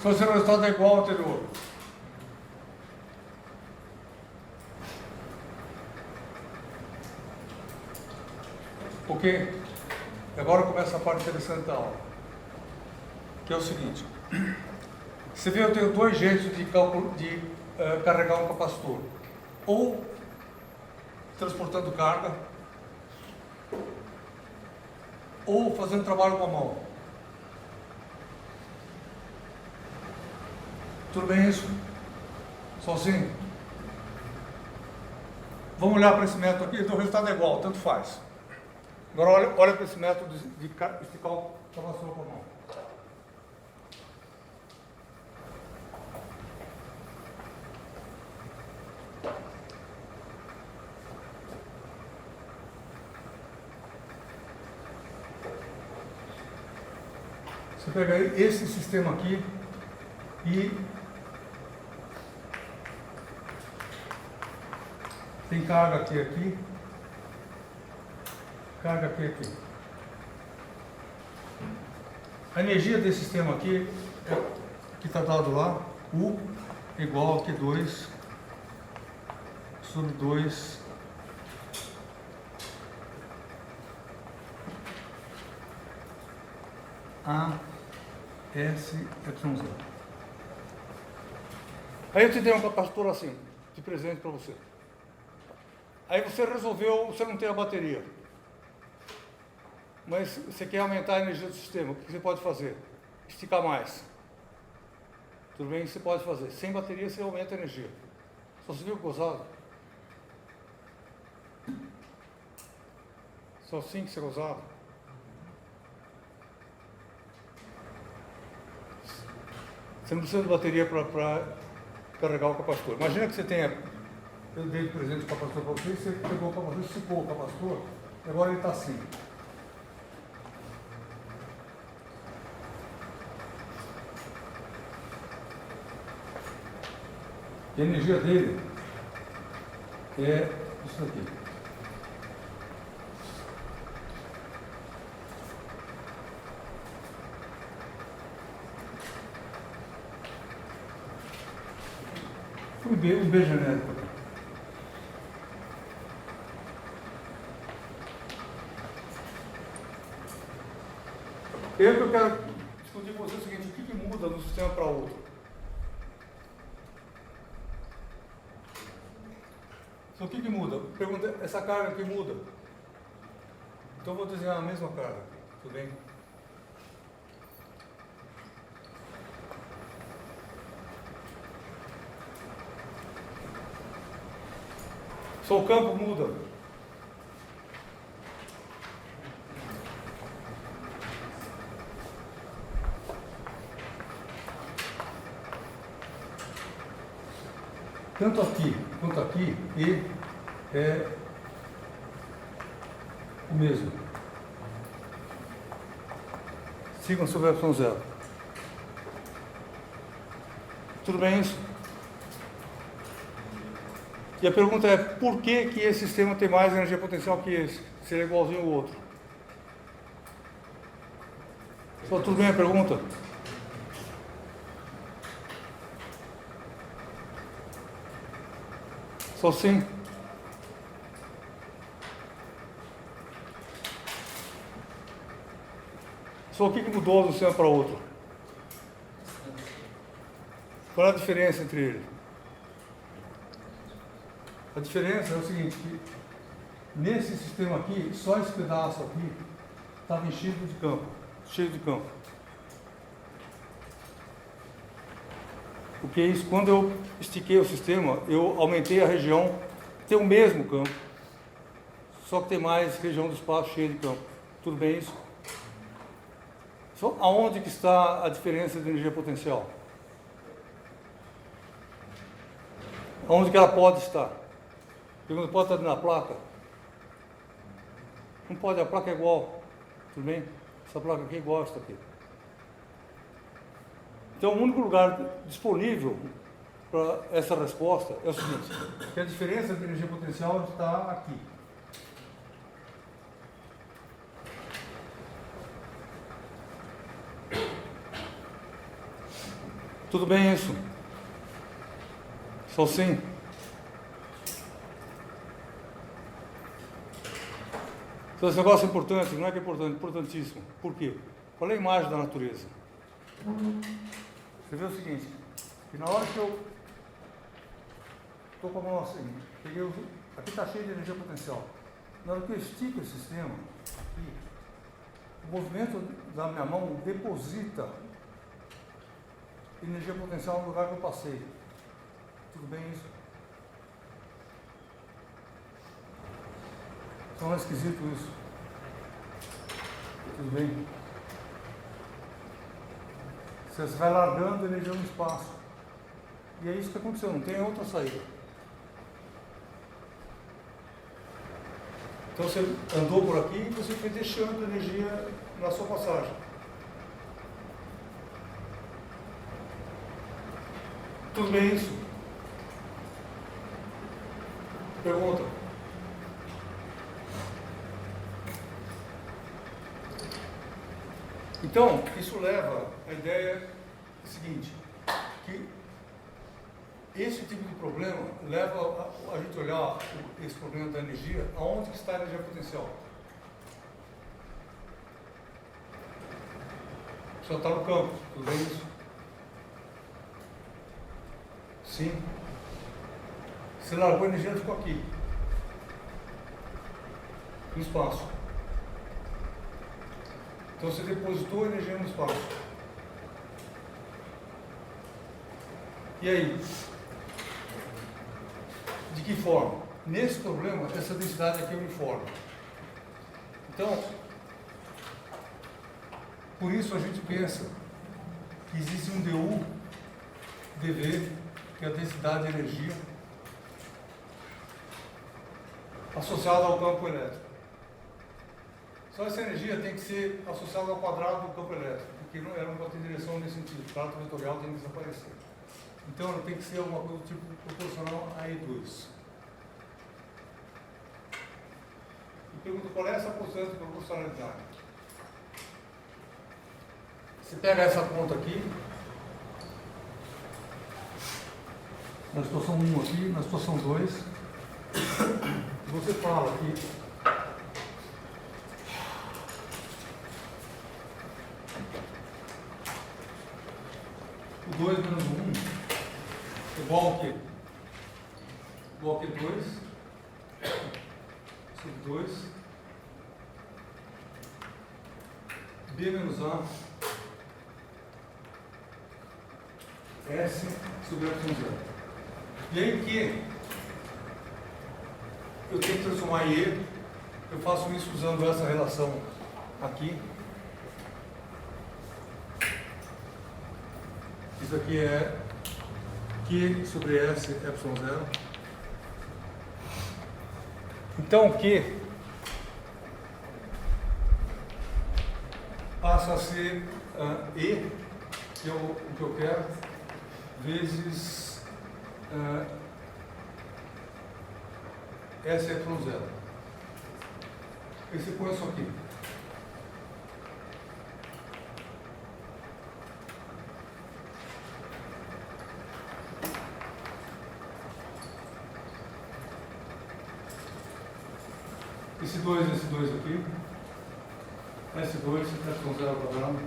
Só se o resultado é igual ao anterior. Ok? Agora começa a parte interessante da aula. Que é o seguinte. Você vê, eu tenho dois jeitos de carregar um capacitor. Ou transportando carga, ou fazendo trabalho com a mão. Tudo bem isso? Sozinho? Vamos olhar para esse método aqui, então o resultado é igual, tanto faz. Agora olha para esse método de esticar o capacitor com a mão. Você pega esse sistema aqui e tem carga aqui, carga aqui. A energia desse sistema aqui, que está dado lá, U igual a Q2 sobre 2 A S Y0. Aí eu te dei um capacitor assim, de presente para você. Aí você resolveu, você não tem a bateria, mas você quer aumentar a energia do sistema. O que você pode fazer? Esticar mais. Tudo bem? Você pode fazer. Sem bateria você aumenta a energia. Só você viu gozado? Só assim que você gozado? Você não precisa de bateria para carregar o capacitor. Imagina que você tenha, eu dei de presente o capacitor para você, você pegou o capacitor, esticou o capacitor, e agora ele está assim. E a energia dele é isso aqui. Um B genérico. Eu quero discutir com você o seguinte: o que muda de um sistema para outro? Então, o que muda? Pergunta, essa carga aqui muda? Então eu vou desenhar a mesma carga, tudo bem? Só o campo muda. Tanto aqui quanto aqui, E é o mesmo. Sigam sobre Y0. Tudo bem isso? E a pergunta é, por que esse sistema tem mais energia potencial que esse? Se ele é igualzinho ao outro. Só tudo bem a pergunta? Só sim? Só o que mudou de um sistema para outro? Qual é a diferença entre eles? A diferença é o seguinte, que nesse sistema aqui, só esse pedaço aqui estava enchido de campo, cheio de campo. Porque isso, quando eu estiquei o sistema, eu aumentei a região, tem o mesmo campo, só que tem mais região do espaço cheia de campo. Tudo bem isso? Só aonde que está a diferença de energia potencial? Aonde que ela pode estar? Pergunta, pode estar na placa? Não pode, a placa é igual. Tudo bem? Essa placa aqui é igual a essa aqui. Então, o único lugar disponível para essa resposta é o seguinte, que a diferença de energia potencial está aqui. Tudo bem isso? Só sim? Então, esse negócio é importante, não é que é importante, é importantíssimo. Por quê? Qual é a imagem da natureza? Você vê o seguinte, que na hora que eu estou com a mão assim, aqui está cheio de energia potencial. Na hora que eu estico esse sistema, aqui, o movimento da minha mão deposita energia potencial no lugar que eu passei. Tudo bem isso? Só não é esquisito isso? Tudo bem? Você vai largando energia no espaço. E é isso que aconteceu, não tem outra saída. Então você andou por aqui e você foi deixando energia na sua passagem. Tudo bem isso? Pergunta. Então, isso leva à ideia seguinte, que esse tipo de problema leva a gente olhar esse problema da energia, aonde que está a energia potencial. Só está no campo, tudo bem isso? Sim. Você largou a energia, ela ficou aqui, no espaço. Então você depositou a energia no espaço. E aí? De que forma? Nesse problema, essa densidade aqui é uniforme. Então, por isso a gente pensa que existe um dU, dV, que é a densidade de energia, associada ao campo elétrico. Só essa energia tem que ser associada ao quadrado do campo elétrico, porque ela não pode ter direção nesse sentido, o trato vetorial tem que desaparecer. Então ela tem que ser alguma coisa do tipo proporcional a E2. E pergunto, qual é essa constante de proporcionalidade? Você pega essa conta aqui, na situação 1 aqui, na situação 2, você fala aqui, o 2 menos 1 igual ao quê? Igual a que 2 sobre 2 B menos A S sobre Y0. E aí que eu tenho que transformar em E, eu faço isso usando essa relação aqui. Isso aqui é Q sobre S Y0. Então Q passa a ser E, que é o que eu quero, vezes SY0. E você põe isso aqui. Esse 2 aqui, S2, Y0 ao quadrado,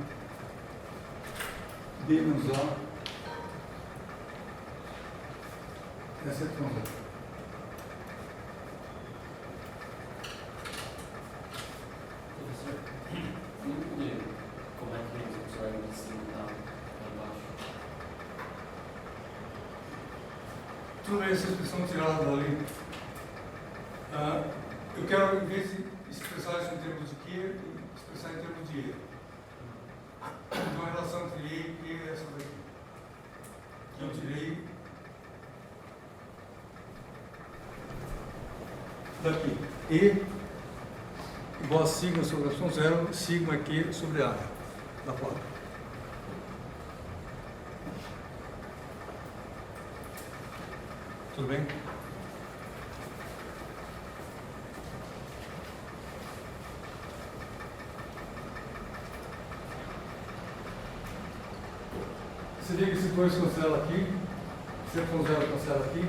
B menos A, SY0. Não entendi como é que o usuário de cima está lá embaixo. Tudo bem, essa expressão tirada dali. Eu quero, em vez de expressar isso em termos de Q, expressar em termos de E. Então a relação entre E e Q é essa daqui. Eu tirei daqui. E igual a sigma sobre Y0, sigma Q sobre A da placa. Tudo bem? Você vê que esse 2 cancela aqui, esse Y0 cancela aqui.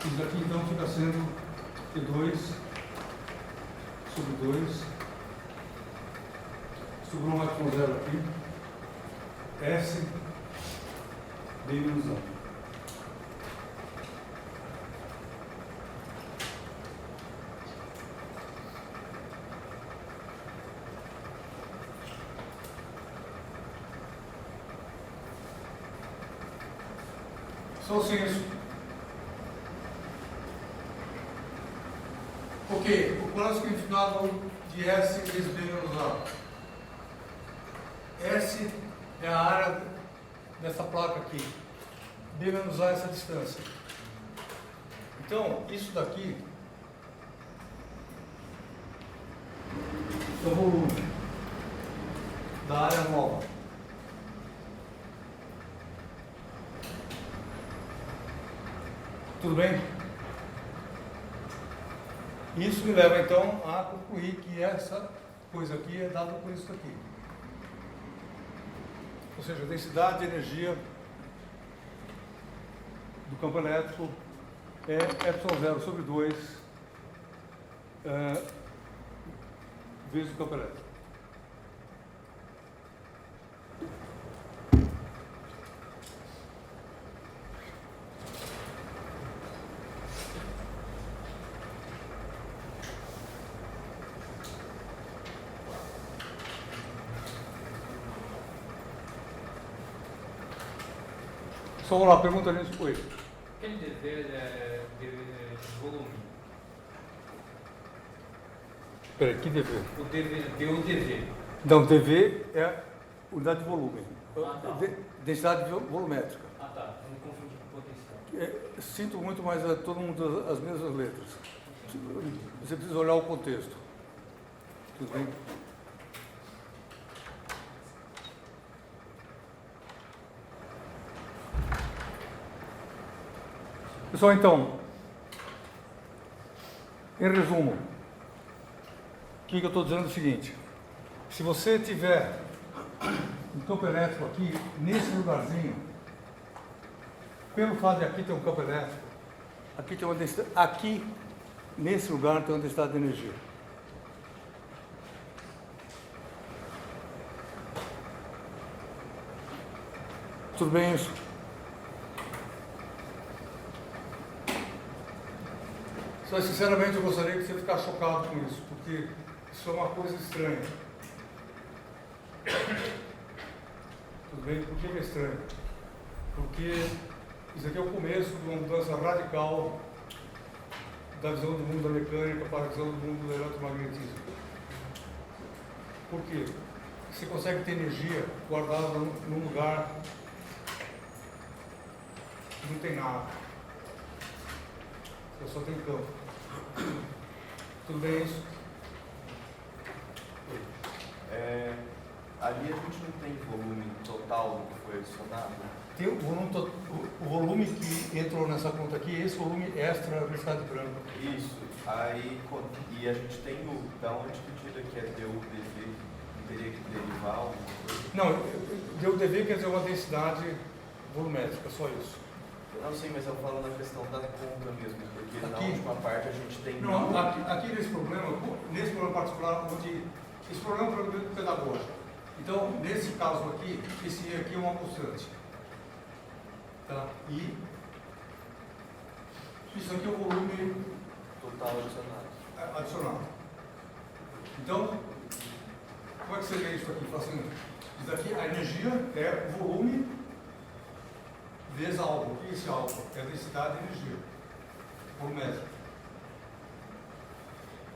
Isso aqui então fica sendo P2 sobre 2. Sobrou um Y0 aqui. S B menos A. Só assim isso. Ok, qual é o significado de S vezes B menos A? S é a área dessa placa aqui. B menos A é essa distância. Então, isso daqui é o volume da área nova. Tudo bem? Isso me leva então a concluir que essa coisa aqui é dada por isso aqui. Ou seja, a densidade de energia do campo elétrico é ε0 sobre 2 vezes o campo elétrico. Só vamos lá, pergunta nisso. Oi. Quer dizer de volume? Peraí, que dV? O DV. Então, dV é unidade de volume. Ah, tá. Densidade volumétrica. Ah, tá. Eu me confundi com potencial. Sinto muito, mas é todo mundo as mesmas letras. Você precisa olhar o contexto. Tudo bem? Pessoal, então, em resumo, o que eu estou dizendo é o seguinte: se você tiver um campo elétrico aqui, nesse lugarzinho, pelo fato de aqui ter um campo elétrico, aqui tem uma densidade, aqui, nesse lugar, tem uma densidade de energia. Tudo bem isso? Só sinceramente eu gostaria que você ficasse chocado com isso, porque isso é uma coisa estranha. Tudo bem? Por que é estranho? Porque isso aqui é o começo de uma mudança radical da visão do mundo da mecânica para a visão do mundo do eletromagnetismo. Por quê? Você consegue ter energia guardada num lugar que não tem nada. Você só tem campo. Tudo bem isso? Ali a gente não tem volume total do que foi adicionado. Tem o volume que entrou nessa conta aqui, esse volume extra da densidade branca. Isso. Aí, e a gente tem da onde que tira que é DU/dV, teria que derivar alguma coisa? Não, DU/dV quer dizer uma densidade volumétrica, só isso. Não sei, mas eu falo na questão da conta mesmo, porque na Aqui? última parte a gente tem... Não, aqui nesse problema particular, onde esse problema é um problema pedagógico. Então, nesse caso aqui, esse I aqui é uma constante. Tá? E isso aqui é o volume Total adicionado. adicional. Então, como é que seria isso aqui? Assim, isso aqui, a energia é o volume vezes algo. O que é esse algo? É a densidade de energia. Volumétrica.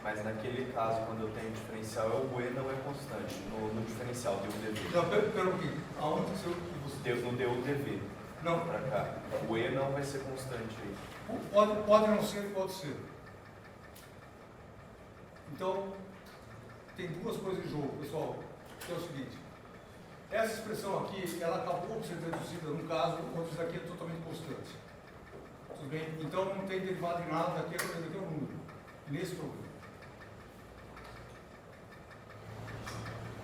Mas naquele caso, quando eu tenho diferencial, o E não é constante. No diferencial, DU/dV. Não, pelo que? Aonde que você... No DU/dV. Não. Pra cá. O E não vai ser constante aí. Pode não ser, pode ser. Então, tem duas coisas em jogo, pessoal, que é o seguinte: essa expressão aqui, ela acabou sendo reduzida num caso onde isso aqui é totalmente constante. Tudo bem? Então não tem derivado em nada, daqui é um número, nesse problema.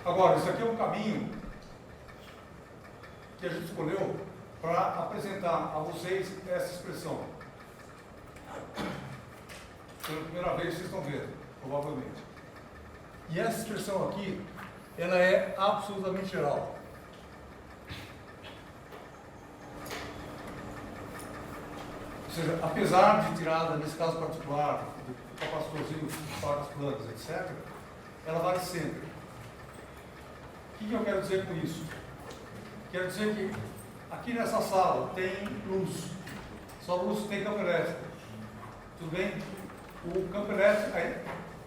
Agora, isso aqui é um caminho que a gente escolheu para apresentar a vocês essa expressão. Pela primeira vez vocês estão vendo, provavelmente. E essa expressão aqui, ela é absolutamente geral. Ou seja, apesar de tirada, nesse caso particular, do capacitorzinho, placas planas, etc., ela vale sempre. O que eu quero dizer com isso? Quero dizer que aqui nessa sala tem luz. Só luz tem campo elétrico. Tudo bem? O campo elétrico,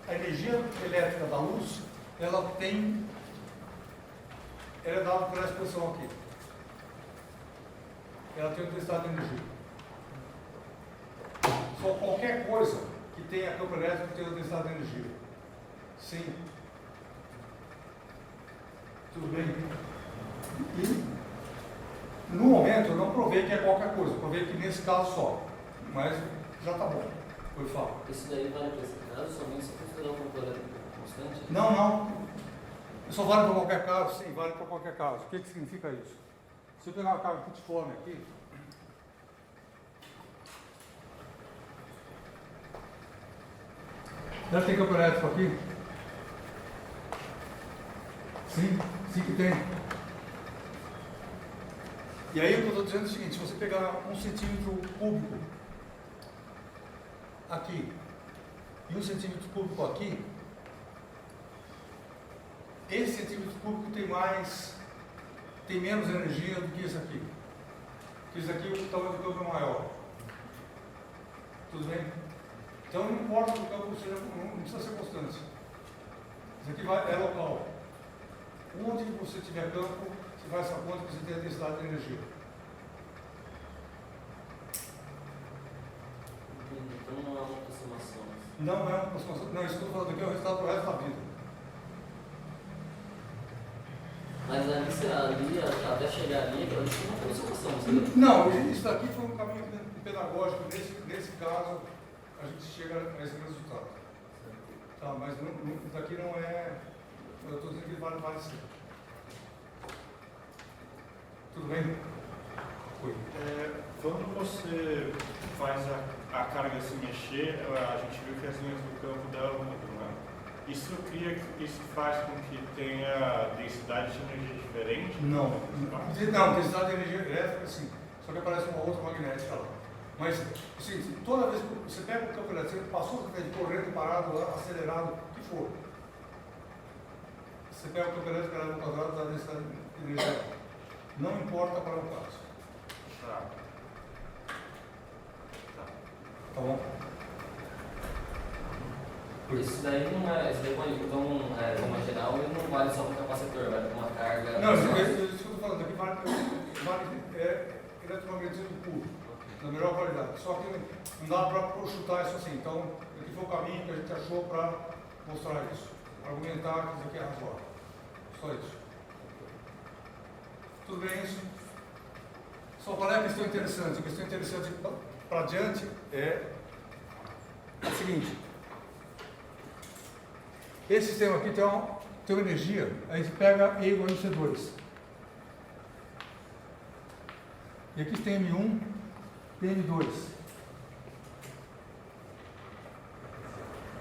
a energia elétrica da luz, ela é dada por essa expressão aqui. Ela tem uma densidade de energia. Só qualquer coisa que tenha campo elétrico tem uma densidade de energia. Sim. Tudo bem? E no momento eu não provei que é qualquer coisa, provei que nesse caso só. Mas já está bom. Foi fala. Isso daí vale para esse caso somente se considerar um campo elétrico constante? Não, não. Isso vale para qualquer caso, sim, vale para qualquer caso. O que significa isso? Se eu pegar uma carga putiforme aqui, ela tem campo elétrico aqui? Sim, sim que tem. E aí o que eu estou dizendo é o seguinte, se você pegar 1 centímetro cúbico aqui e 1 centímetro cúbico aqui, esse centímetro cúbico tem menos energia do que esse aqui. Porque esse aqui o tamanho do campo é maior. Tudo bem? Então não importa que o campo seja, não precisa ser constante. Isso aqui é local. Onde você tiver campo, você faz essa conta que você tem a densidade de energia. Então não é uma aproximação. Não é uma aproximação. Não, isso que eu estou falando aqui é o resultado do resto da vida. Mas ali, até chegar ali, é uma aproximação. Não, isso daqui foi um caminho pedagógico. Nesse caso, a gente chega a esse resultado. Tá, mas isso daqui não é. Eu estou dizendo que vale sim. Tudo bem? Oi. Quando você faz a carga se mexer, a gente viu que as linhas do campo dela mudam, né? Isso faz com que tenha densidade de energia diferente? Não, densidade de energia elétrica sim, só que aparece uma outra magnética lá. Mas, assim, toda vez que você pega o campo elétrico, você passou de correndo, parado, acelerado, o que for. Você pega o campo elétrico, ela é um quadrado da densidade de energia. Não importa para o caso. Tá. Tá bom? Isso daí não é. Isso daí, então, como é geral, ele não vale só para o capacitor, vale para uma carga. Não, isso que eu estou falando aqui vale eletromagnetismo puro, da melhor qualidade. Só que não dá para chutar isso assim. Então, aqui foi o caminho que a gente achou para mostrar isso, para argumentar que isso aqui é razoável. Só isso. Tudo bem isso? Só qual é a questão interessante? A questão interessante para adiante é o seguinte. Esse sistema aqui tem uma energia, aí você pega E igual a MC2. E aqui tem M1 e M2.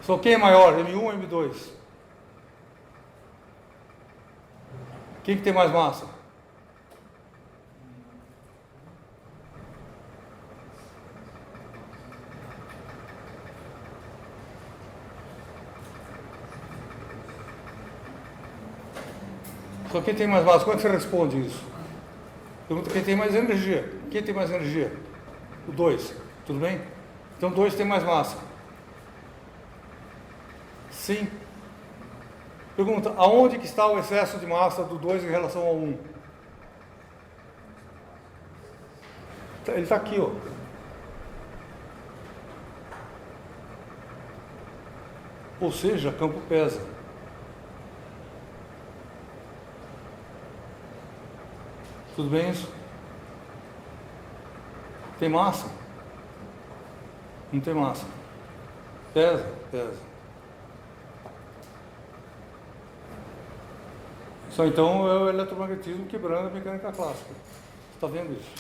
Só quem é maior, M1 ou M2? Quem que tem mais massa? Só quem tem mais massa, como é que você responde isso? Pergunta quem tem mais energia. Quem tem mais energia? O 2, tudo bem? Então 2 tem mais massa. Sim. Pergunta, aonde que está o excesso de massa do 2 em relação ao 1? Ele está aqui, ó. Ou seja, campo pesa. Tudo bem isso? Tem massa? Não tem massa. Pesa? Pesa. Só então é o eletromagnetismo quebrando a mecânica clássica. Você está vendo isso?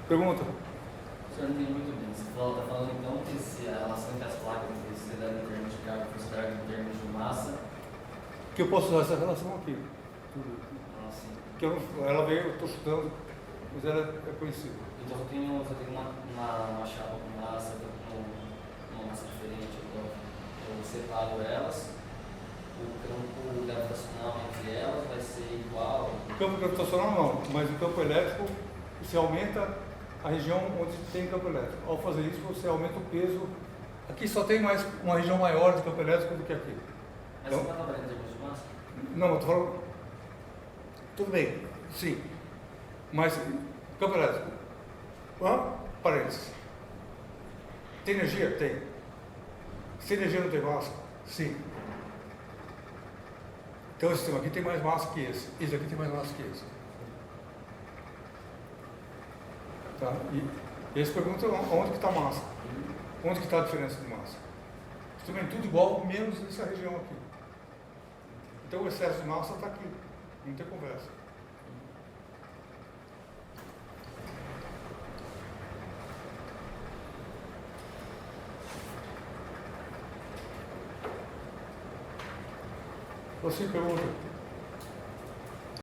Pergunta? O senhor não tem muito bem. Você está falando então que se a relação entre as placas de densidade em termos de carga e velocidade em termos de massa. Que eu posso usar essa relação aqui. Assim. Que ela veio, eu estou chutando, mas ela é conhecida. Então eu tenho uma chapa com massa, uma massa diferente, eu separo elas. O campo gravitacional entre elas vai ser igual. O campo gravitacional não, mas o campo elétrico você aumenta a região onde tem campo elétrico. Ao fazer isso, você aumenta o peso. Aqui só tem mais uma região maior de campo elétrico do que aqui. Mas você está trabalhando em termos de massa? Não, eu estou falando. Tudo bem, sim. Mas campo elétrico. Parênteses. Tem energia? Tem. Se energia não tem massa? Sim. Então esse sistema aqui tem mais massa que esse aqui tem mais massa que esse. Tá? E eles perguntam onde que está a massa, onde que está a diferença de massa. O sistema é tudo igual, menos essa região aqui. Então o excesso de massa está aqui, não tem conversa. Você pergunta?